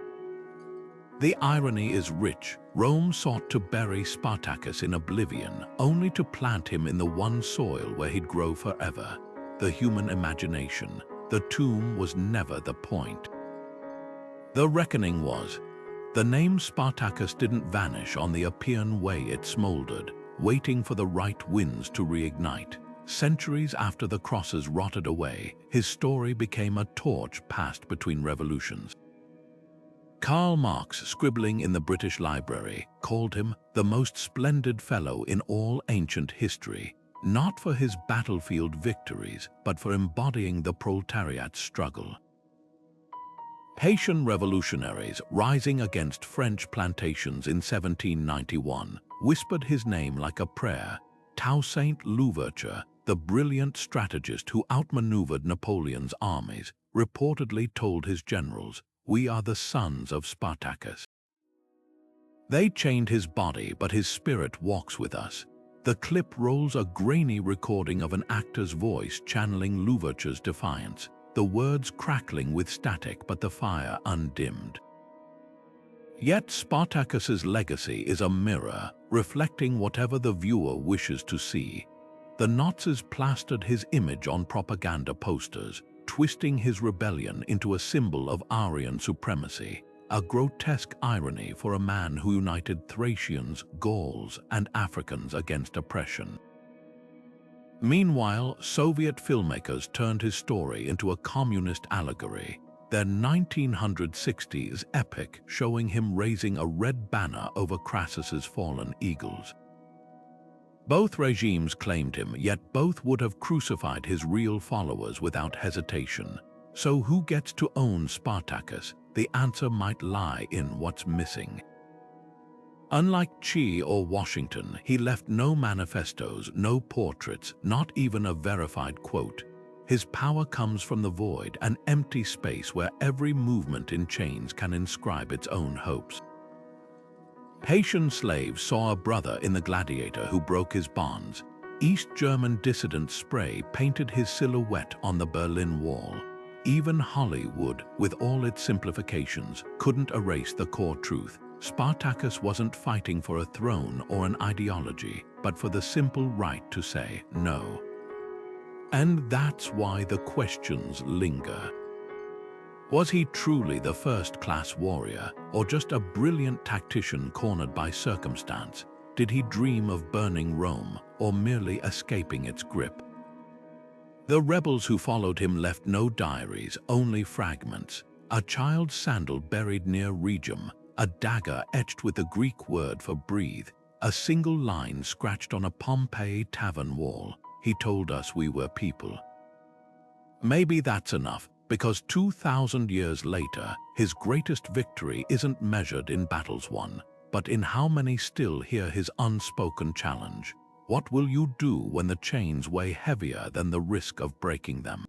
The irony is rich. Rome sought to bury Spartacus in oblivion, only to plant him in the one soil where he'd grow forever. The human imagination. The tomb was never the point. The reckoning was. The name Spartacus didn't vanish on the Appian Way, it smoldered, waiting for the right winds to reignite. Centuries after the crosses rotted away, his story became a torch passed between revolutions. Karl Marx, scribbling in the British Library, called him the most splendid fellow in all ancient history. not for his battlefield victories, but for embodying the proletariat's struggle. Haitian revolutionaries rising against French plantations in 1791 whispered his name like a prayer. Toussaint Louverture, the brilliant strategist who outmaneuvered Napoleon's armies, reportedly told his generals, "We are the sons of Spartacus." They chained his body, but his spirit walks with us. The clip rolls a grainy recording of an actor's voice channeling Louverture's defiance, the words crackling with static but the fire undimmed. Yet Spartacus's legacy is a mirror, reflecting whatever the viewer wishes to see. The Nazis plastered his image on propaganda posters, twisting his rebellion into a symbol of Aryan supremacy, a grotesque irony for a man who united Thracians, Gauls, and Africans against oppression. Meanwhile, Soviet filmmakers turned his story into a communist allegory, their 1960s epic showing him raising a red banner over Crassus's fallen eagles. Both regimes claimed him, yet both would have crucified his real followers without hesitation. So who gets to own Spartacus? The answer might lie in what's missing. Unlike Che or Washington, he left no manifestos, no portraits, not even a verified quote. His power comes from the void, an empty space where every movement in chains can inscribe its own hopes. Haitian slaves saw a brother in the Gladiator who broke his bonds. East German dissident Spray painted his silhouette on the Berlin Wall. Even Hollywood, with all its simplifications, couldn't erase the core truth. Spartacus wasn't fighting for a throne or an ideology, but for the simple right to say no. And that's why the questions linger. Was he truly the first-class warrior, or just a brilliant tactician cornered by circumstance? Did he dream of burning Rome, or merely escaping its grip? The rebels who followed him left no diaries, only fragments. A child's sandal buried near Regium, a dagger etched with the Greek word for breathe, a single line scratched on a Pompeii tavern wall. He told us we were people. Maybe that's enough, because 2,000 years later, his greatest victory isn't measured in battles won, but in how many still hear his unspoken challenge. What will you do when the chains weigh heavier than the risk of breaking them?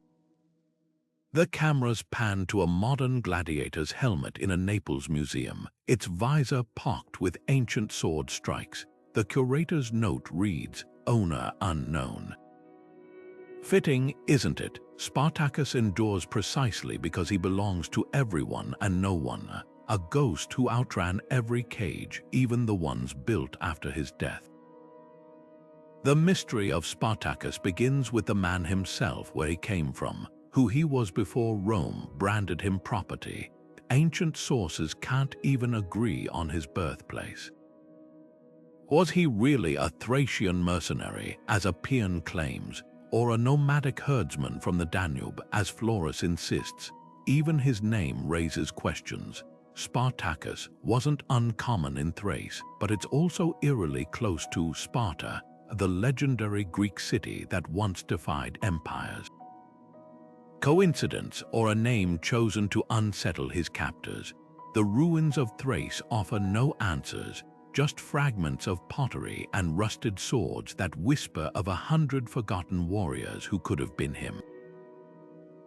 The cameras pan to a modern gladiator's helmet in a Naples museum, its visor pocked with ancient sword strikes. The curator's note reads, "Owner unknown." Fitting, isn't it? Spartacus endures precisely because he belongs to everyone and no one, a ghost who outran every cage, even the ones built after his death. The mystery of Spartacus begins with the man himself, where he came from, who he was before Rome branded him property. Ancient sources can't even agree on his birthplace. Was he really a Thracian mercenary, as Appian claims, or a nomadic herdsman from the Danube, as Florus insists? Even his name raises questions. Spartacus wasn't uncommon in Thrace, but it's also eerily close to Sparta, the legendary Greek city that once defied empires. Coincidence, or a name chosen to unsettle his captors? The ruins of Thrace offer no answers, just fragments of pottery and rusted swords that whisper of 100 forgotten warriors who could have been him.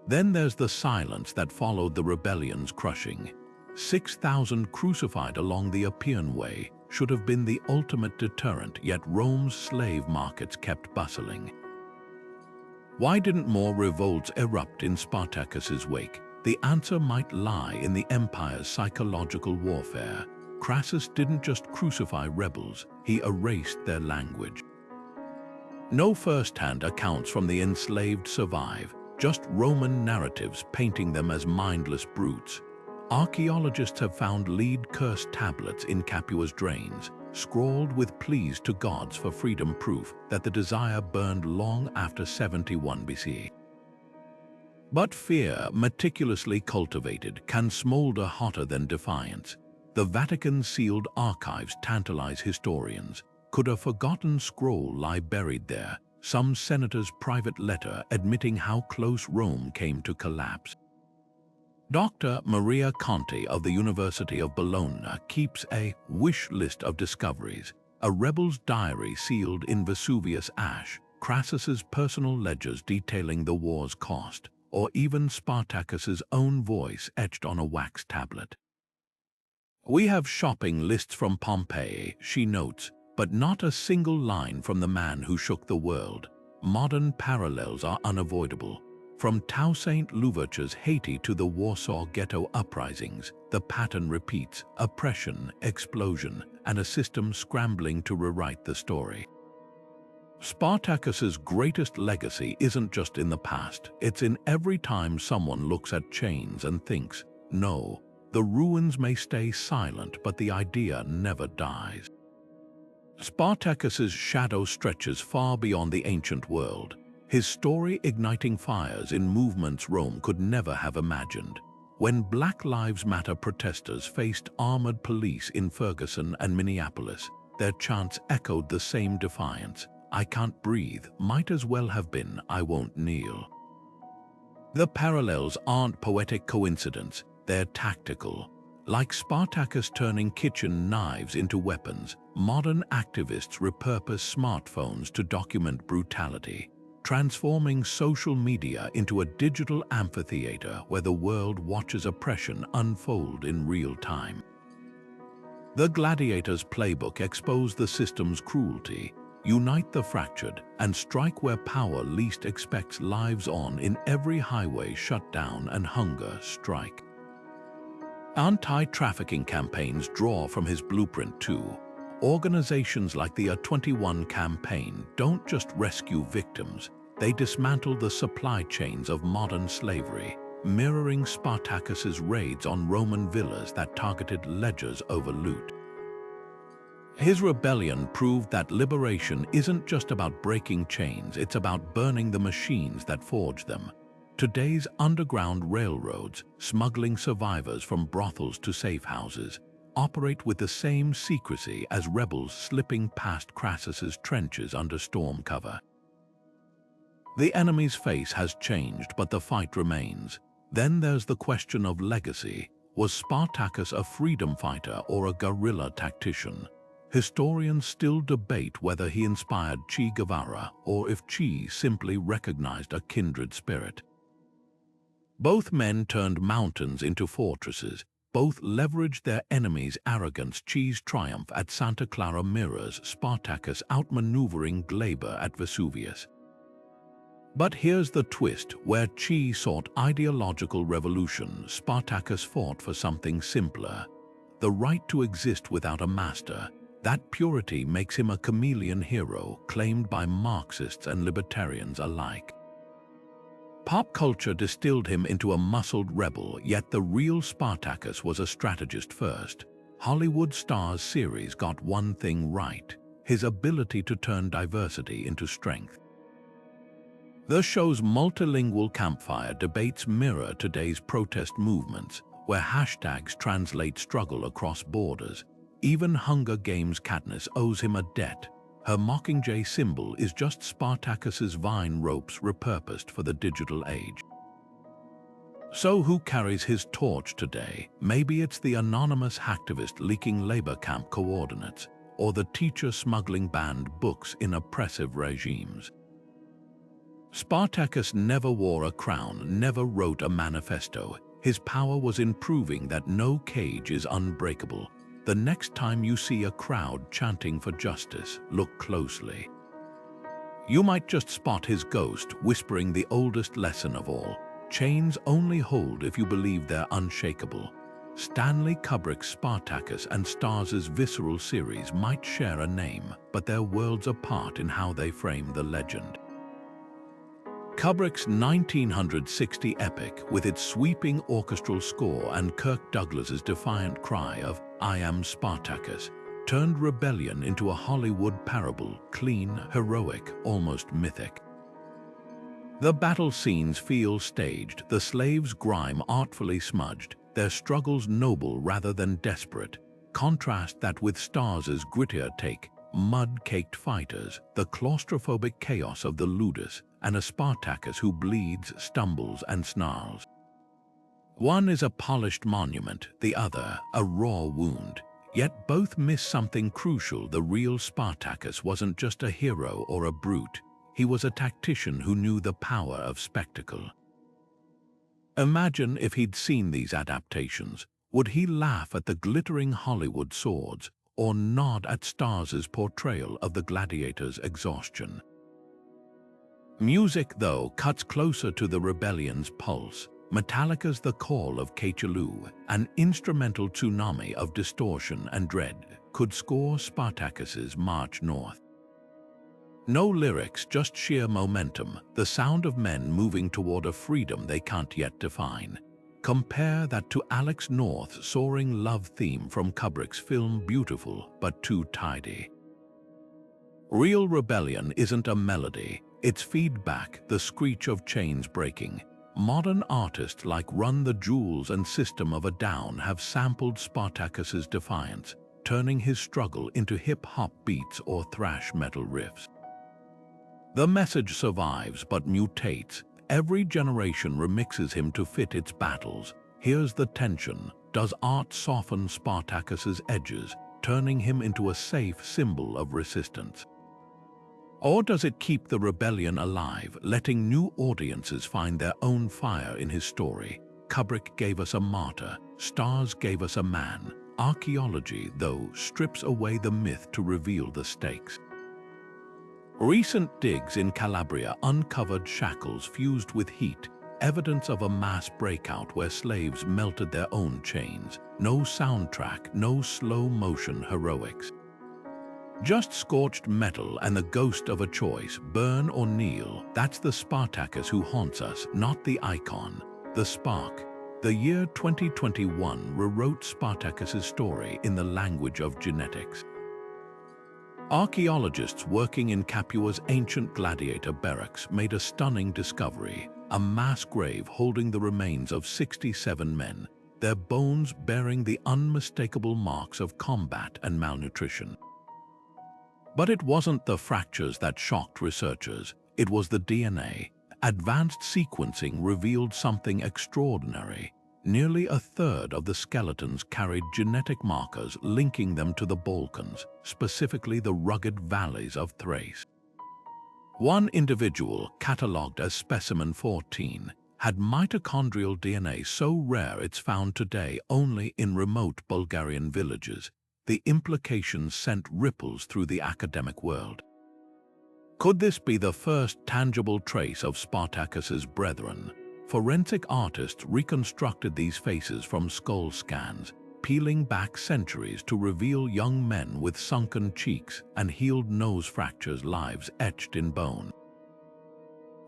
Then there's the silence that followed the rebellion's crushing. 6,000 crucified along the Appian Way should have been the ultimate deterrent, yet Rome's slave markets kept bustling. Why didn't more revolts erupt in Spartacus's wake? The answer might lie in the empire's psychological warfare. Crassus didn't just crucify rebels, he erased their language. No first-hand accounts from the enslaved survive, just Roman narratives painting them as mindless brutes. Archaeologists have found lead-cursed tablets in Capua's drains, scrawled with pleas to gods for freedom, proof that the desire burned long after 71 BC. But fear, meticulously cultivated, can smolder hotter than defiance. The Vatican's sealed archives tantalize historians. Could a forgotten scroll lie buried there, some senator's private letter admitting how close Rome came to collapse. Dr. Maria Conti of the University of Bologna keeps a wish list of discoveries, a rebel's diary sealed in Vesuvius ash, Crassus's personal ledgers detailing the war's cost, or even Spartacus's own voice etched on a wax tablet. "We have shopping lists from Pompeii," she notes, "but not a single line from the man who shook the world. Modern parallels are unavoidable. From Toussaint Louverture's Haiti to the Warsaw Ghetto uprisings, the pattern repeats: oppression, explosion, and a system scrambling to rewrite the story." Spartacus's greatest legacy isn't just in the past, it's in every time someone looks at chains and thinks, no, the ruins may stay silent, but the idea never dies. Spartacus's shadow stretches far beyond the ancient world, his story igniting fires in movements Rome could never have imagined. When Black Lives Matter protesters faced armored police in Ferguson and Minneapolis, their chants echoed the same defiance: "I can't breathe," might as well have been, "I won't kneel." The parallels aren't poetic coincidence, they're tactical. Like Spartacus turning kitchen knives into weapons, modern activists repurpose smartphones to document brutality, transforming social media into a digital amphitheater where the world watches oppression unfold in real time. The Gladiator's playbook exposed the system's cruelty: unite the fractured and strike where power least expects. Lives on in every highway shut down and hunger strike. Anti-trafficking campaigns draw from his blueprint too. Organizations like the A21 campaign don't just rescue victims, they dismantle the supply chains of modern slavery, mirroring Spartacus's raids on Roman villas that targeted ledgers over loot. His rebellion proved that liberation isn't just about breaking chains, it's about burning the machines that forge them. Today's underground railroads, smuggling survivors from brothels to safe houses, operate with the same secrecy as rebels slipping past Crassus's trenches under storm cover. The enemy's face has changed, but the fight remains. Then there's the question of legacy. Was Spartacus a freedom fighter or a guerrilla tactician? Historians still debate whether he inspired Che Guevara or if Che simply recognized a kindred spirit. Both men turned mountains into fortresses. Both leveraged their enemies' arrogance. Che's triumph at Santa Clara mirrors Spartacus outmaneuvering Glaber at Vesuvius. But here's the twist: where Che sought ideological revolution, Spartacus fought for something simpler: the right to exist without a master. That purity makes him a chameleon hero, claimed by Marxists and libertarians alike. Pop culture distilled him into a muscled rebel, yet the real Spartacus was a strategist first. Hollywood Stars series got one thing right: his ability to turn diversity into strength. The show's multilingual campfire debates mirror today's protest movements, where hashtags translate struggle across borders. Even Hunger Games' Katniss owes him a debt. Her Mockingjay symbol is just Spartacus's vine ropes repurposed for the digital age. So who carries his torch today? Maybe it's the anonymous hacktivist leaking labor camp coordinates, or the teacher smuggling banned books in oppressive regimes. Spartacus never wore a crown, never wrote a manifesto. His power was in proving that no cage is unbreakable. The next time you see a crowd chanting for justice, look closely. You might just spot his ghost whispering the oldest lesson of all: chains only hold if you believe they're unshakable. Stanley Kubrick's Spartacus and Stars's visceral series might share a name, but they're worlds apart in how they frame the legend. Kubrick's 1960 epic, with its sweeping orchestral score and Kirk Douglas's defiant cry of "I am Spartacus," turned rebellion into a Hollywood parable, clean, heroic, almost mythic. The battle scenes feel staged, the slaves' grime artfully smudged, their struggles noble rather than desperate. Contrast that with Stars's grittier take, mud-caked fighters, the claustrophobic chaos of the ludus, and a Spartacus who bleeds, stumbles, and snarls. One is a polished monument, the other a raw wound. Yet both miss something crucial. The real Spartacus wasn't just a hero or a brute. He was a tactician who knew the power of spectacle. Imagine if he'd seen these adaptations. Would he laugh at the glittering Hollywood swords or nod at Stars's portrayal of the gladiator's exhaustion? Music, though, cuts closer to the rebellion's pulse. Metallica's The Call of Cthulhu, an instrumental tsunami of distortion and dread, could score Spartacus's march north. No lyrics, just sheer momentum, the sound of men moving toward a freedom they can't yet define. Compare that to Alex North's soaring love theme from Kubrick's film Beautiful but Too Tidy. Real rebellion isn't a melody, it's feedback, the screech of chains breaking. Modern artists like Run the Jewels and System of a Down have sampled Spartacus's defiance, turning his struggle into hip-hop beats or thrash metal riffs. The message survives but mutates. Every generation remixes him to fit its battles. Here's the tension. Does art soften Spartacus's edges, turning him into a safe symbol of resistance? Or does it keep the rebellion alive, letting new audiences find their own fire in his story? Kubrick gave us a martyr, Stars gave us a man. Archaeology, though, strips away the myth to reveal the stakes. Recent digs in Calabria uncovered shackles fused with heat, evidence of a mass breakout where slaves melted their own chains. No soundtrack, no slow-motion heroics. Just scorched metal and the ghost of a choice, burn or kneel. That's the Spartacus who haunts us, not the icon, the spark. The year 2021 rewrote Spartacus's story in the language of genetics. Archaeologists working in Capua's ancient gladiator barracks made a stunning discovery, a mass grave holding the remains of 67 men, their bones bearing the unmistakable marks of combat and malnutrition. But it wasn't the fractures that shocked researchers, it was the DNA. Advanced sequencing revealed something extraordinary. Nearly a third of the skeletons carried genetic markers linking them to the Balkans, specifically the rugged valleys of Thrace. One individual, catalogued as specimen 14, had mitochondrial DNA so rare it's found today only in remote Bulgarian villages. The implications sent ripples through the academic world. Could this be the first tangible trace of Spartacus's brethren? Forensic artists reconstructed these faces from skull scans, peeling back centuries to reveal young men with sunken cheeks and healed nose fractures, lives etched in bone.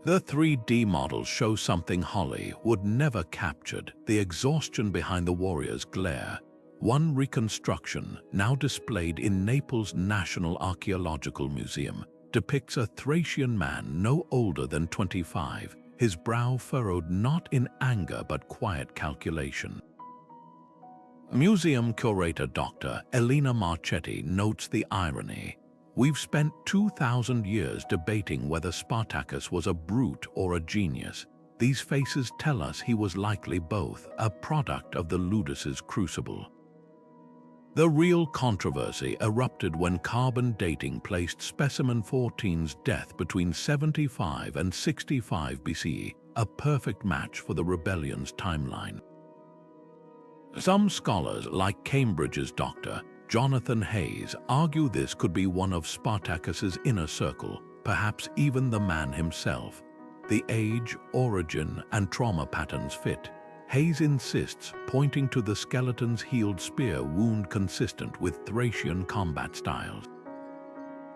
The 3D models show something Hollywood never captured, the exhaustion behind the warrior's glare. One reconstruction, now displayed in Naples' National Archaeological Museum, depicts a Thracian man no older than 25, his brow furrowed not in anger but quiet calculation. Museum curator Dr. Elena Marchetti notes the irony. We've spent 2,000 years debating whether Spartacus was a brute or a genius. These faces tell us he was likely both, a product of the ludus's crucible. The real controversy erupted when carbon dating placed specimen 14's death between 75 and 65 BCE, a perfect match for the rebellion's timeline. Some scholars, like Cambridge's Dr. Jonathan Hayes, argue this could be one of Spartacus's inner circle, perhaps even the man himself. The age, origin, and trauma patterns fit. Hayes insists, pointing to the skeleton's healed spear wound consistent with Thracian combat styles.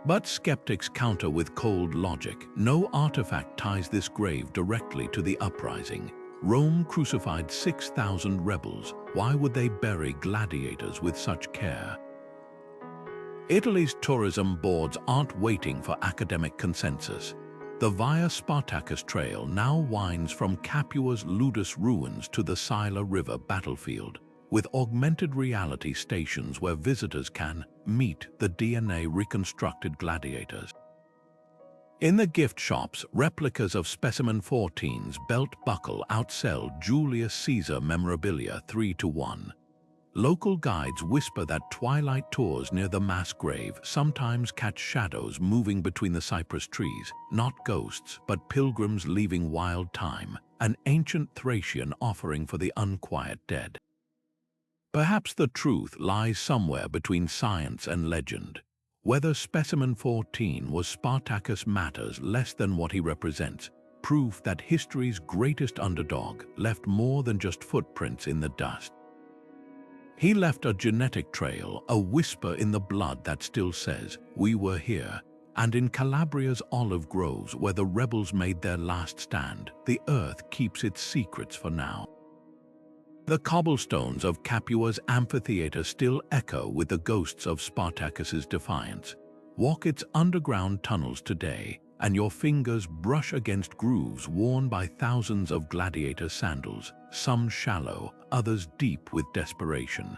But skeptics counter with cold logic. No artifact ties this grave directly to the uprising. Rome crucified 6,000 rebels. Why would they bury gladiators with such care? Italy's tourism boards aren't waiting for academic consensus. The Via Spartacus Trail now winds from Capua's Ludus ruins to the Siler River battlefield. with augmented reality stations where visitors can meet the DNA-reconstructed gladiators. In the gift shops, replicas of Specimen 14's belt buckle outsell Julius Caesar memorabilia 3-1. Local guides whisper that twilight tours near the mass grave sometimes catch shadows moving between the cypress trees, not ghosts, but pilgrims leaving wild time, an ancient Thracian offering for the unquiet dead. Perhaps the truth lies somewhere between science and legend. Whether Specimen 14 was Spartacus matters less than what he represents, proof that history's greatest underdog left more than just footprints in the dust. He left a genetic trail, a whisper in the blood that still says, "We were here." And in Calabria's olive groves where the rebels made their last stand, the earth keeps its secrets for now. The cobblestones of Capua's amphitheater still echo with the ghosts of Spartacus's defiance. Walk its underground tunnels today, and your fingers brush against grooves worn by thousands of gladiator sandals, some shallow, others deep with desperation.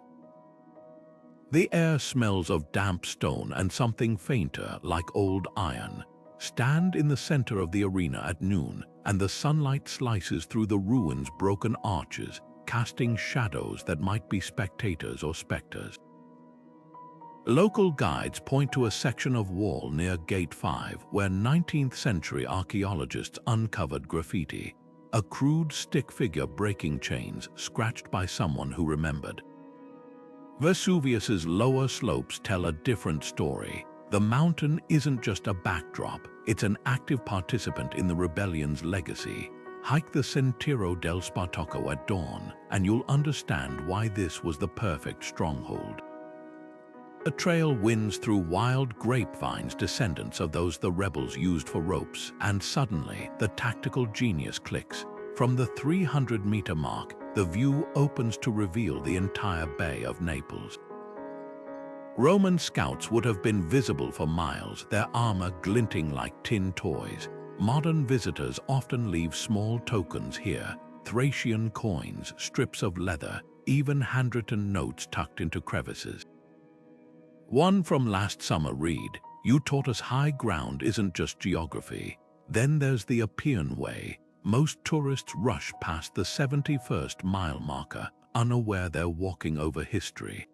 The air smells of damp stone and something fainter, like old iron. Stand in the center of the arena at noon, and the sunlight slices through the ruins' broken arches, casting shadows that might be spectators or specters. Local guides point to a section of wall near Gate 5 where 19th century archaeologists uncovered graffiti, a crude stick figure breaking chains scratched by someone who remembered. Vesuvius's lower slopes tell a different story. The mountain isn't just a backdrop, it's an active participant in the rebellion's legacy. Hike the Sentiero del Spartaco at dawn, and you'll understand why this was the perfect stronghold. The trail winds through wild grapevines, descendants of those the rebels used for ropes, and suddenly the tactical genius clicks. From the 300-meter mark, the view opens to reveal the entire Bay of Naples. Roman scouts would have been visible for miles, their armor glinting like tin toys. Modern visitors often leave small tokens here, Thracian coins, strips of leather, even handwritten notes tucked into crevices. One from last summer read, "You taught us high ground isn't just geography." Then there's the Appian Way. Most tourists rush past the 71st mile marker, unaware they're walking over history.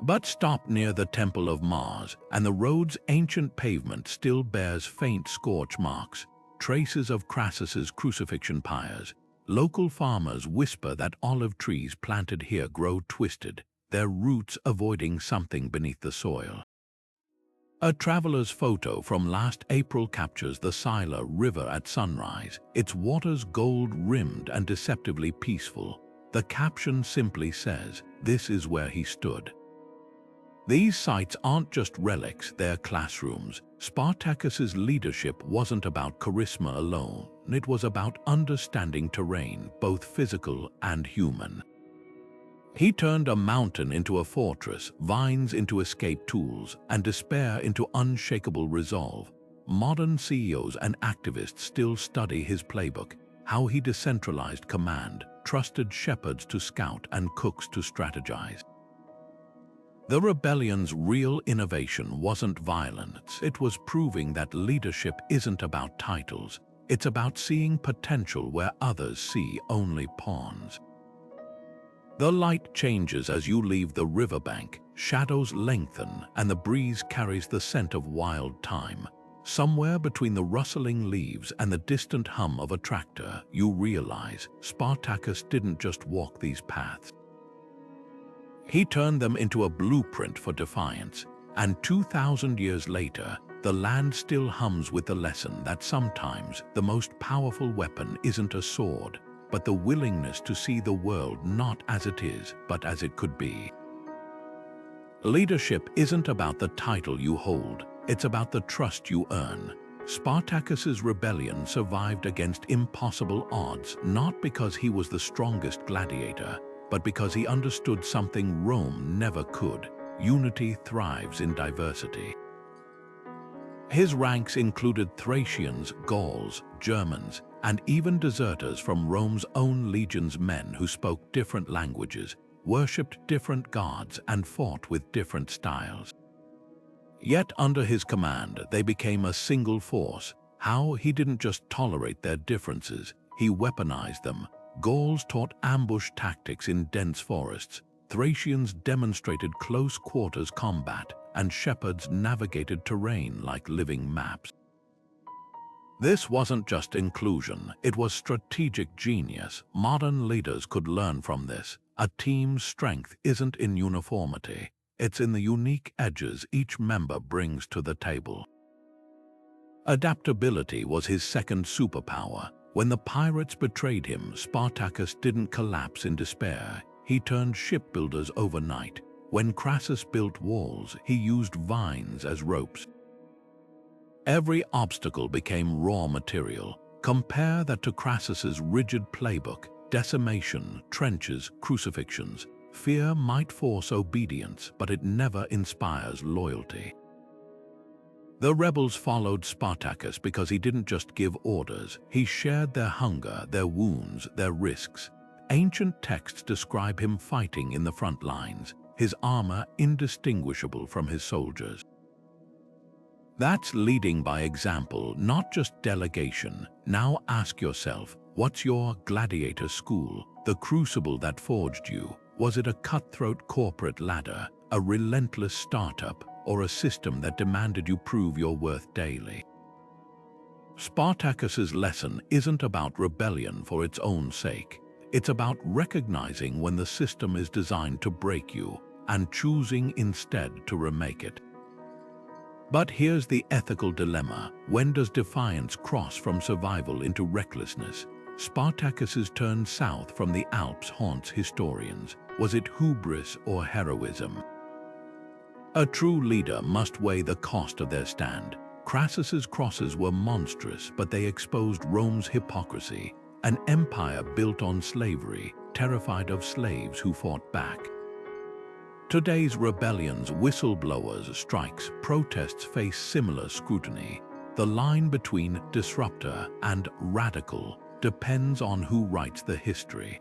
But stop near the Temple of Mars, and the road's ancient pavement still bears faint scorch marks, traces of Crassus's crucifixion pyres. Local farmers whisper that olive trees planted here grow twisted, their roots avoiding something beneath the soil. A traveler's photo from last April captures the Siler River at sunrise, its waters gold-rimmed and deceptively peaceful. The caption simply says, "This is where he stood." These sites aren't just relics, they're classrooms. Spartacus's leadership wasn't about charisma alone, it was about understanding terrain, both physical and human. He turned a mountain into a fortress, vines into escape tools, and despair into unshakable resolve. Modern CEOs and activists still study his playbook, how he decentralized command, trusted shepherds to scout and cooks to strategize. The rebellion's real innovation wasn't violence, it was proving that leadership isn't about titles, it's about seeing potential where others see only pawns. The light changes as you leave the riverbank, shadows lengthen, and the breeze carries the scent of wild thyme. Somewhere between the rustling leaves and the distant hum of a tractor, you realize Spartacus didn't just walk these paths. He turned them into a blueprint for defiance, and 2,000 years later, the land still hums with the lesson that sometimes the most powerful weapon isn't a sword, but the willingness to see the world not as it is, but as it could be. Leadership isn't about the title you hold, it's about the trust you earn. Spartacus's rebellion survived against impossible odds, not because he was the strongest gladiator, but because he understood something Rome never could. Unity thrives in diversity. His ranks included Thracians, Gauls, Germans, and even deserters from Rome's own legions, men who spoke different languages, worshipped different gods, and fought with different styles. Yet under his command, they became a single force. How? He didn't just tolerate their differences, he weaponized them. Gauls taught ambush tactics in dense forests, Thracians demonstrated close-quarters combat, and shepherds navigated terrain like living maps. This wasn't just inclusion, it was strategic genius. Modern leaders could learn from this. A team's strength isn't in uniformity, it's in the unique edges each member brings to the table. Adaptability was his second superpower. When the pirates betrayed him, Spartacus didn't collapse in despair. He turned shipbuilders overnight. When Crassus built walls, he used vines as ropes. Every obstacle became raw material. Compare that to Crassus's rigid playbook: decimation, trenches, crucifixions. Fear might force obedience, but it never inspires loyalty. The rebels followed Spartacus because he didn't just give orders, he shared their hunger, their wounds, their risks. Ancient texts describe him fighting in the front lines, his armor indistinguishable from his soldiers. That's leading by example, not just delegation. Now ask yourself, what's your gladiator school? The crucible that forged you? Was it a cutthroat corporate ladder, a relentless startup, or a system that demanded you prove your worth daily? Spartacus's lesson isn't about rebellion for its own sake. It's about recognizing when the system is designed to break you and choosing instead to remake it. But here's the ethical dilemma. When does defiance cross from survival into recklessness? Spartacus's turn south from the Alps haunts historians. Was it hubris or heroism? A true leader must weigh the cost of their stand. Crassus's crosses were monstrous, but they exposed Rome's hypocrisy, an empire built on slavery, terrified of slaves who fought back. Today's rebellions, whistleblowers, strikes, protests face similar scrutiny. The line between disruptor and radical depends on who writes the history.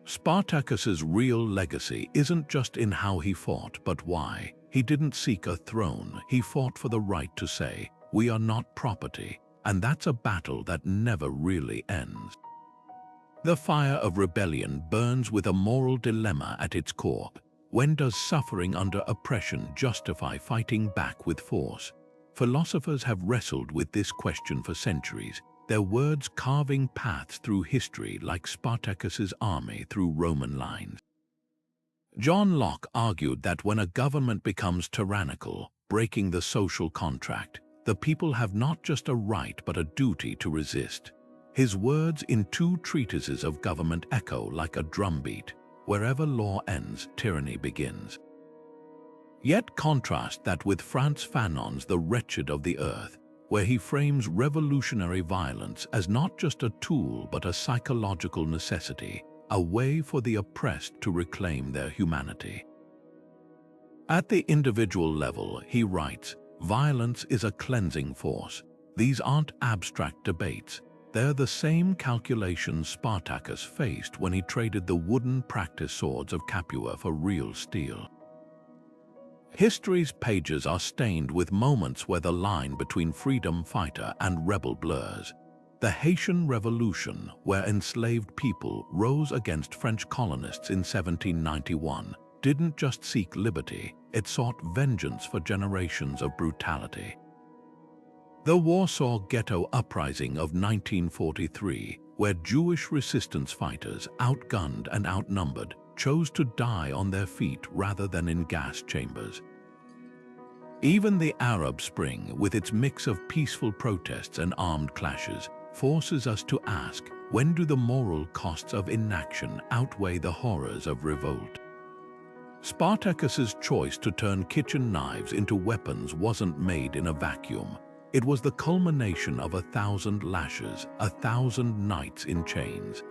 Spartacus's real legacy isn't just in how he fought, but why. He didn't seek a throne, he fought for the right to say, "We are not property," and that's a battle that never really ends. The fire of rebellion burns with a moral dilemma at its core. When does suffering under oppression justify fighting back with force? Philosophers have wrestled with this question for centuries, their words carving paths through history like Spartacus's army through Roman lines. John Locke argued that when a government becomes tyrannical, breaking the social contract, the people have not just a right but a duty to resist. His words in two treatises of government echo like a drumbeat. Wherever law ends, tyranny begins. Yet contrast that with Frantz Fanon's The Wretched of the Earth, where he frames revolutionary violence as not just a tool but a psychological necessity, a way for the oppressed to reclaim their humanity. At the individual level, he writes, "Violence is a cleansing force. These aren't abstract debates. They're the same calculations Spartacus faced when he traded the wooden practice swords of Capua for real steel." History's pages are stained with moments where the line between freedom fighter and rebel blurs. The Haitian Revolution, where enslaved people rose against French colonists in 1791, didn't just seek liberty, it sought vengeance for generations of brutality. The Warsaw Ghetto Uprising of 1943, where Jewish resistance fighters, outgunned and outnumbered, chose to die on their feet rather than in gas chambers. Even the Arab Spring, with its mix of peaceful protests and armed clashes, forces us to ask, when do the moral costs of inaction outweigh the horrors of revolt? Spartacus's choice to turn kitchen knives into weapons wasn't made in a vacuum. It was the culmination of 1,000 lashes, 1,000 nights in chains.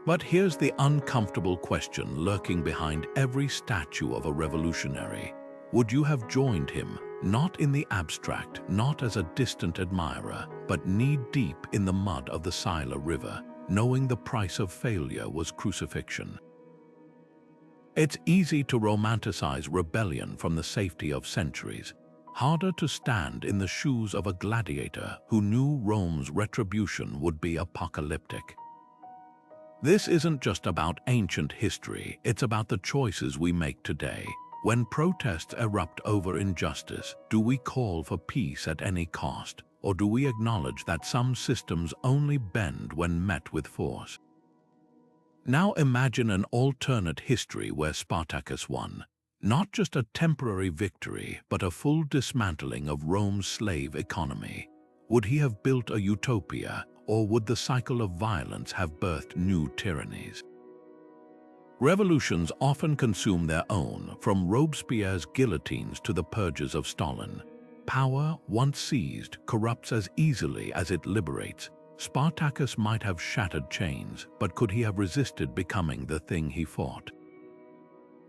But here's the uncomfortable question lurking behind every statue of a revolutionary. Would you have joined him? not in the abstract, not as a distant admirer, but knee-deep in the mud of the Siler River, knowing the price of failure was crucifixion. It's easy to romanticize rebellion from the safety of centuries, harder to stand in the shoes of a gladiator who knew Rome's retribution would be apocalyptic. This isn't just about ancient history, it's about the choices we make today. When protests erupt over injustice, do we call for peace at any cost, or do we acknowledge that some systems only bend when met with force? Now imagine an alternate history where Spartacus won, not just a temporary victory, but a full dismantling of Rome's slave economy. Would he have built a utopia, or would the cycle of violence have birthed new tyrannies? Revolutions often consume their own, from Robespierre's guillotines to the purges of Stalin. Power, once seized, corrupts as easily as it liberates. Spartacus might have shattered chains, but could he have resisted becoming the thing he fought?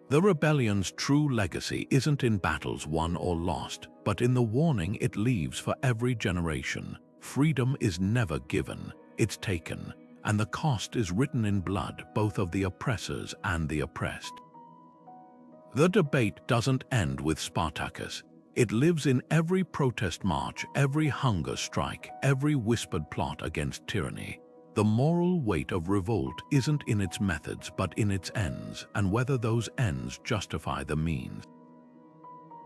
The rebellion's true legacy isn't in battles won or lost, but in the warning it leaves for every generation. Freedom is never given, it's taken, and the cost is written in blood, both of the oppressors and the oppressed. The debate doesn't end with Spartacus. It lives in every protest march, every hunger strike, every whispered plot against tyranny. The moral weight of revolt isn't in its methods, but in its ends, and whether those ends justify the means.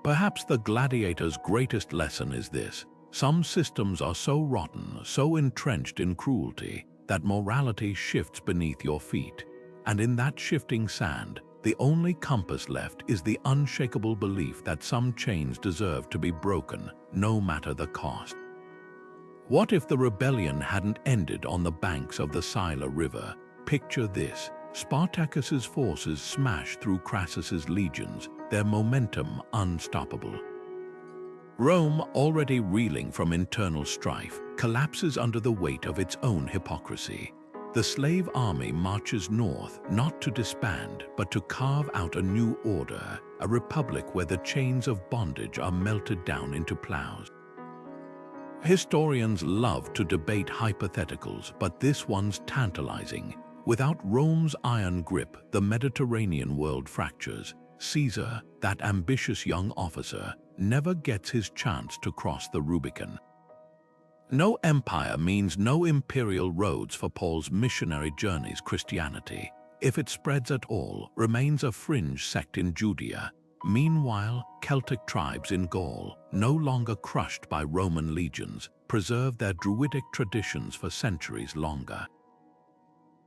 Perhaps the gladiator's greatest lesson is this: some systems are so rotten, so entrenched in cruelty, that morality shifts beneath your feet, and in that shifting sand, the only compass left is the unshakable belief that some chains deserve to be broken, no matter the cost. What if the rebellion hadn't ended on the banks of the Siler River? Picture this: Spartacus's forces smash through Crassus's legions, their momentum unstoppable. Rome, already reeling from internal strife, collapses under the weight of its own hypocrisy. The slave army marches north, not to disband, but to carve out a new order, a republic where the chains of bondage are melted down into plows. Historians love to debate hypotheticals, but this one's tantalizing. Without Rome's iron grip, the Mediterranean world fractures. Caesar, that ambitious young officer, never gets his chance to cross the Rubicon. No empire means no imperial roads for Paul's missionary journeys. Christianity, if it spreads at all, remains a fringe sect in Judea. Meanwhile, Celtic tribes in Gaul, no longer crushed by Roman legions, preserve their Druidic traditions for centuries longer.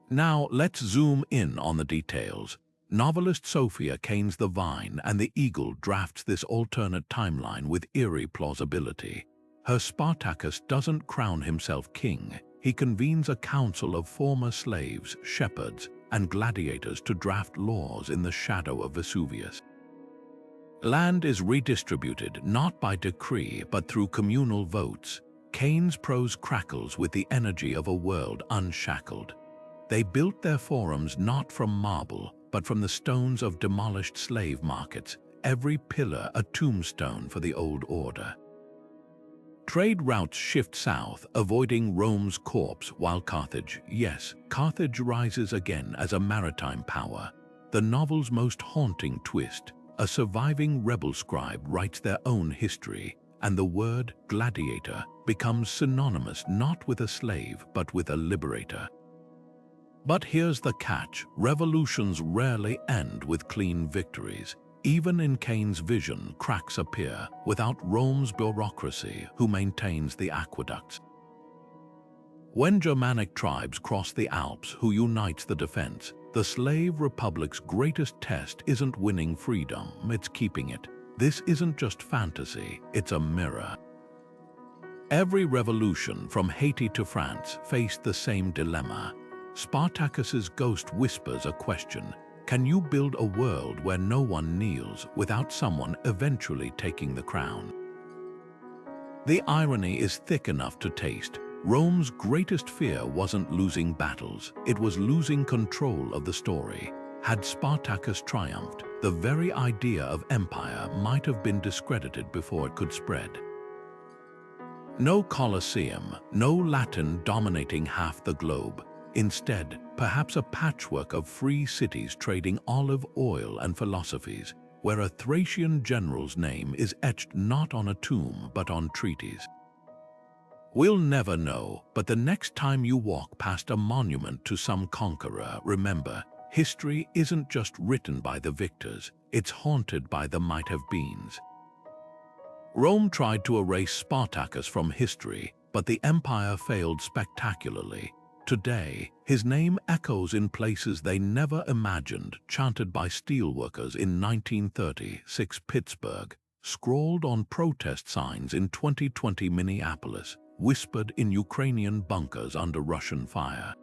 Now let's zoom in on the details. Novelist Sophia Kane's The Vine and the Eagle drafts this alternate timeline with eerie plausibility. Her Spartacus doesn't crown himself king. He convenes a council of former slaves, shepherds, and gladiators to draft laws in the shadow of Vesuvius. Land is redistributed not by decree but through communal votes. Kane's prose crackles with the energy of a world unshackled. They built their forums not from marble, but from the stones of demolished slave markets, every pillar a tombstone for the old order. Trade routes shift south, avoiding Rome's corpse, while Carthage rises again as a maritime power. The novel's most haunting twist: a surviving rebel scribe writes their own history, and the word gladiator becomes synonymous not with a slave but with a liberator. But here's the catch: revolutions rarely end with clean victories. Even in Kane's vision, cracks appear without Rome's bureaucracy, who maintains the aqueducts. When Germanic tribes cross the Alps, who unites the defense, the slave republic's greatest test isn't winning freedom, it's keeping it. This isn't just fantasy, it's a mirror. Every revolution, from Haiti to France, faced the same dilemma. Spartacus's ghost whispers a question: can you build a world where no one kneels without someone eventually taking the crown? The irony is thick enough to taste. Rome's greatest fear wasn't losing battles, it was losing control of the story. Had Spartacus triumphed, the very idea of empire might have been discredited before it could spread. No Colosseum, no Latin dominating half the globe. Instead, perhaps a patchwork of free cities trading olive oil and philosophies, where a Thracian general's name is etched not on a tomb but on treaties. We'll never know, but the next time you walk past a monument to some conqueror, remember, history isn't just written by the victors, it's haunted by the might-have-beens. Rome tried to erase Spartacus from history, but the empire failed spectacularly. Today, his name echoes in places they never imagined, chanted by steelworkers in 1936 Pittsburgh, scrawled on protest signs in 2020 Minneapolis, whispered in Ukrainian bunkers under Russian fire.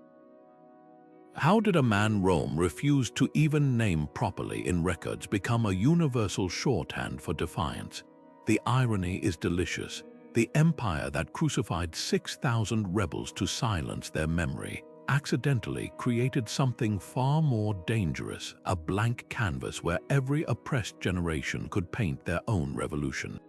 How did a man Rome refused to even name properly in records become a universal shorthand for defiance? The irony is delicious. The empire that crucified 6,000 rebels to silence their memory accidentally created something far more dangerous, a blank canvas where every oppressed generation could paint their own revolution.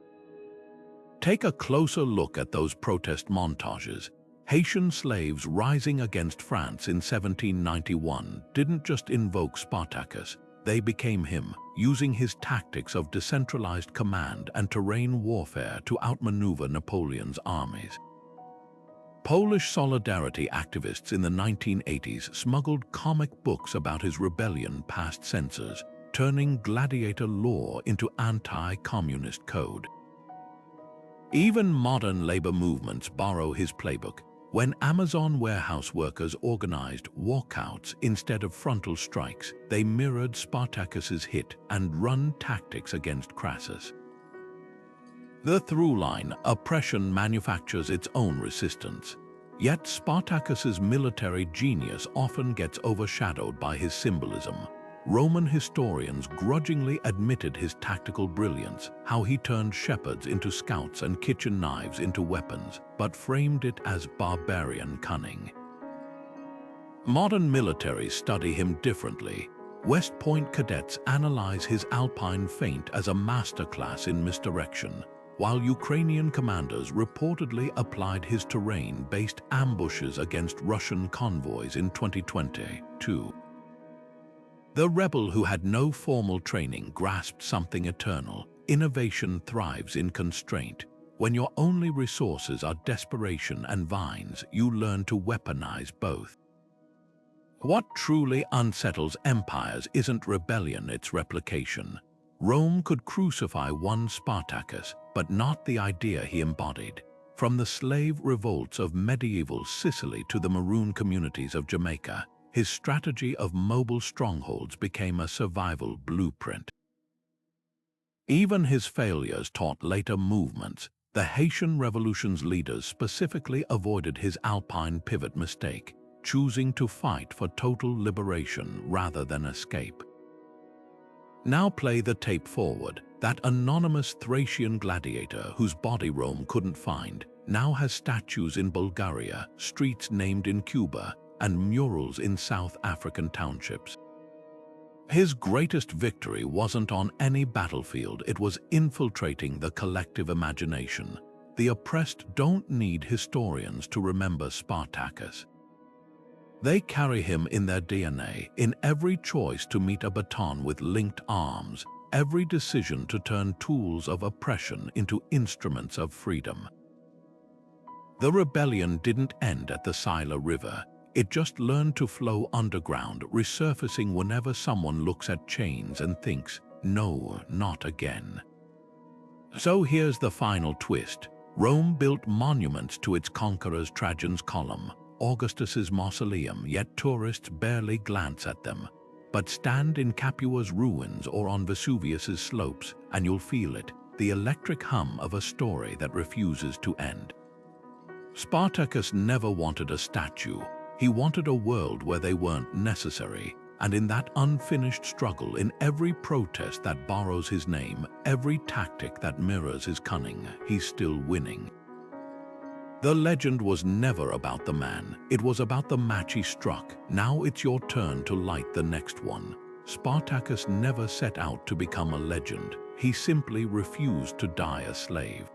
Take a closer look at those protest montages. Haitian slaves rising against France in 1791 didn't just invoke Spartacus, they became him, using his tactics of decentralized command and terrain warfare to outmaneuver Napoleon's armies. Polish solidarity activists in the 1980s smuggled comic books about his rebellion past censors, turning Gladiator lore into anti-communist code. Even modern labor movements borrow his playbook. When Amazon warehouse workers organized walkouts instead of frontal strikes, they mirrored Spartacus's hit and run tactics against Crassus. The through line, oppression manufactures its own resistance. Yet Spartacus's military genius often gets overshadowed by his symbolism. Roman historians grudgingly admitted his tactical brilliance, how he turned shepherds into scouts and kitchen knives into weapons, but framed it as barbarian cunning. Modern militaries study him differently. West Point cadets analyze his alpine feint as a masterclass in misdirection, while Ukrainian commanders reportedly applied his terrain-based ambushes against Russian convoys in 2022. The rebel who had no formal training grasped something eternal. Innovation thrives in constraint. When your only resources are desperation and vines, you learn to weaponize both. What truly unsettles empires isn't rebellion, it's replication. Rome could crucify one Spartacus, but not the idea he embodied. From the slave revolts of medieval Sicily to the maroon communities of Jamaica, his strategy of mobile strongholds became a survival blueprint. Even his failures taught later movements. The Haitian Revolution's leaders specifically avoided his alpine pivot mistake, choosing to fight for total liberation rather than escape. Now play the tape forward. That anonymous Thracian gladiator whose body Rome couldn't find now has statues in Bulgaria, streets named in Cuba, and murals in South African townships. His greatest victory wasn't on any battlefield, it was infiltrating the collective imagination. The oppressed don't need historians to remember Spartacus. They carry him in their DNA, in every choice to meet a baton with linked arms, every decision to turn tools of oppression into instruments of freedom. The rebellion didn't end at the Siler River. It just learned to flow underground, resurfacing whenever someone looks at chains and thinks, no, not again. So here's the final twist. Rome built monuments to its conquerors: Trajan's Column, Augustus's Mausoleum, yet tourists barely glance at them. But stand in Capua's ruins or on Vesuvius's slopes, and you'll feel it, the electric hum of a story that refuses to end. Spartacus never wanted a statue. He wanted a world where they weren't necessary, and in that unfinished struggle, in every protest that borrows his name, every tactic that mirrors his cunning, he's still winning. The legend was never about the man, it was about the match he struck. Now it's your turn to light the next one. Spartacus never set out to become a legend. He simply refused to die a slave.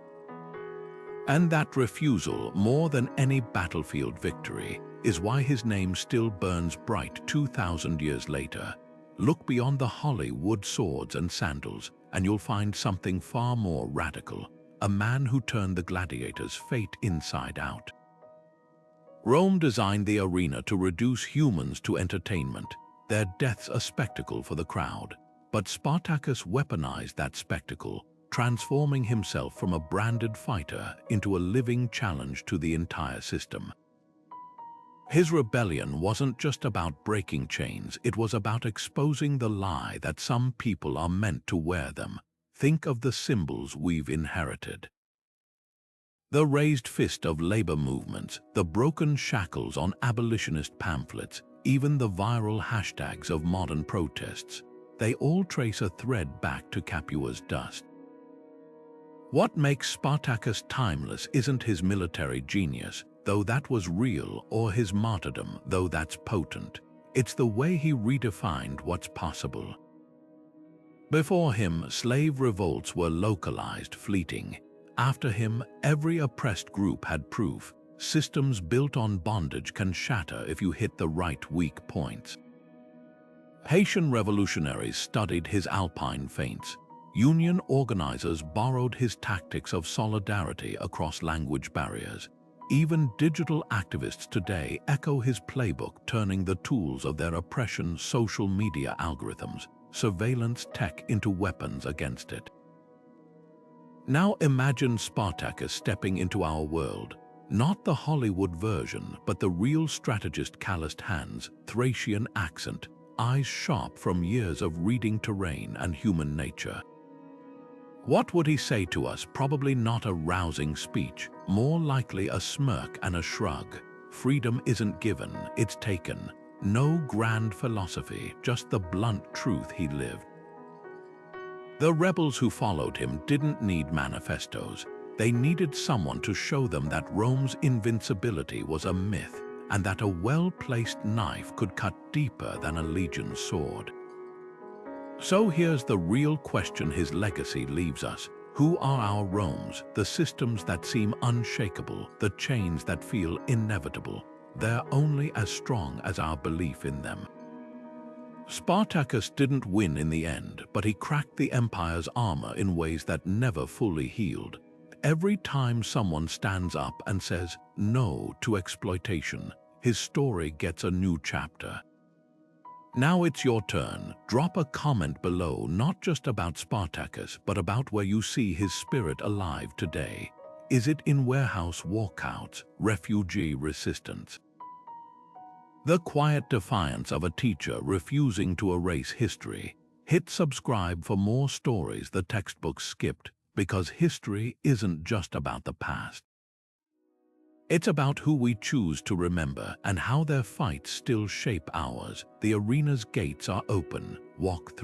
And that refusal, more than any battlefield victory, is why his name still burns bright 2,000 years later. Look beyond the holly wood swords and sandals, and you'll find something far more radical, a man who turned the gladiator's fate inside out. Rome designed the arena to reduce humans to entertainment, their deaths a spectacle for the crowd. But Spartacus weaponized that spectacle, transforming himself from a branded fighter into a living challenge to the entire system. His rebellion wasn't just about breaking chains, it was about exposing the lie that some people are meant to wear them. Think of the symbols we've inherited. The raised fist of labor movements, the broken shackles on abolitionist pamphlets, even the viral hashtags of modern protests, they all trace a thread back to Capua's dust. What makes Spartacus timeless isn't his military genius, though that was real, or his martyrdom, though that's potent. It's the way he redefined what's possible. Before him, slave revolts were localized, fleeting. After him, every oppressed group had proof. Systems built on bondage can shatter if you hit the right weak points. Haitian revolutionaries studied his alpine feints. Union organizers borrowed his tactics of solidarity across language barriers. Even digital activists today echo his playbook, turning the tools of their oppression, social media algorithms, surveillance tech into weapons against it. Now imagine Spartacus stepping into our world. Not the Hollywood version, but the real strategist, calloused hands, Thracian accent, eyes sharp from years of reading terrain and human nature. What would he say to us? Probably not a rousing speech, more likely a smirk and a shrug. Freedom isn't given, it's taken. No grand philosophy, just the blunt truth he lived. The rebels who followed him didn't need manifestos. They needed someone to show them that Rome's invincibility was a myth and that a well-placed knife could cut deeper than a legion's sword. So here's the real question his legacy leaves us. Who are our Romes, the systems that seem unshakable, the chains that feel inevitable? They're only as strong as our belief in them. Spartacus didn't win in the end, but he cracked the empire's armor in ways that never fully healed. Every time someone stands up and says no to exploitation, his story gets a new chapter. Now it's your turn. Drop a comment below, not just about Spartacus, but about where you see his spirit alive today. Is it in warehouse walkouts, refugee resistance? The quiet defiance of a teacher refusing to erase history. Hit subscribe for more stories the textbooks skipped, because history isn't just about the past. It's about who we choose to remember and how their fights still shape ours. The arena's gates are open. Walk through.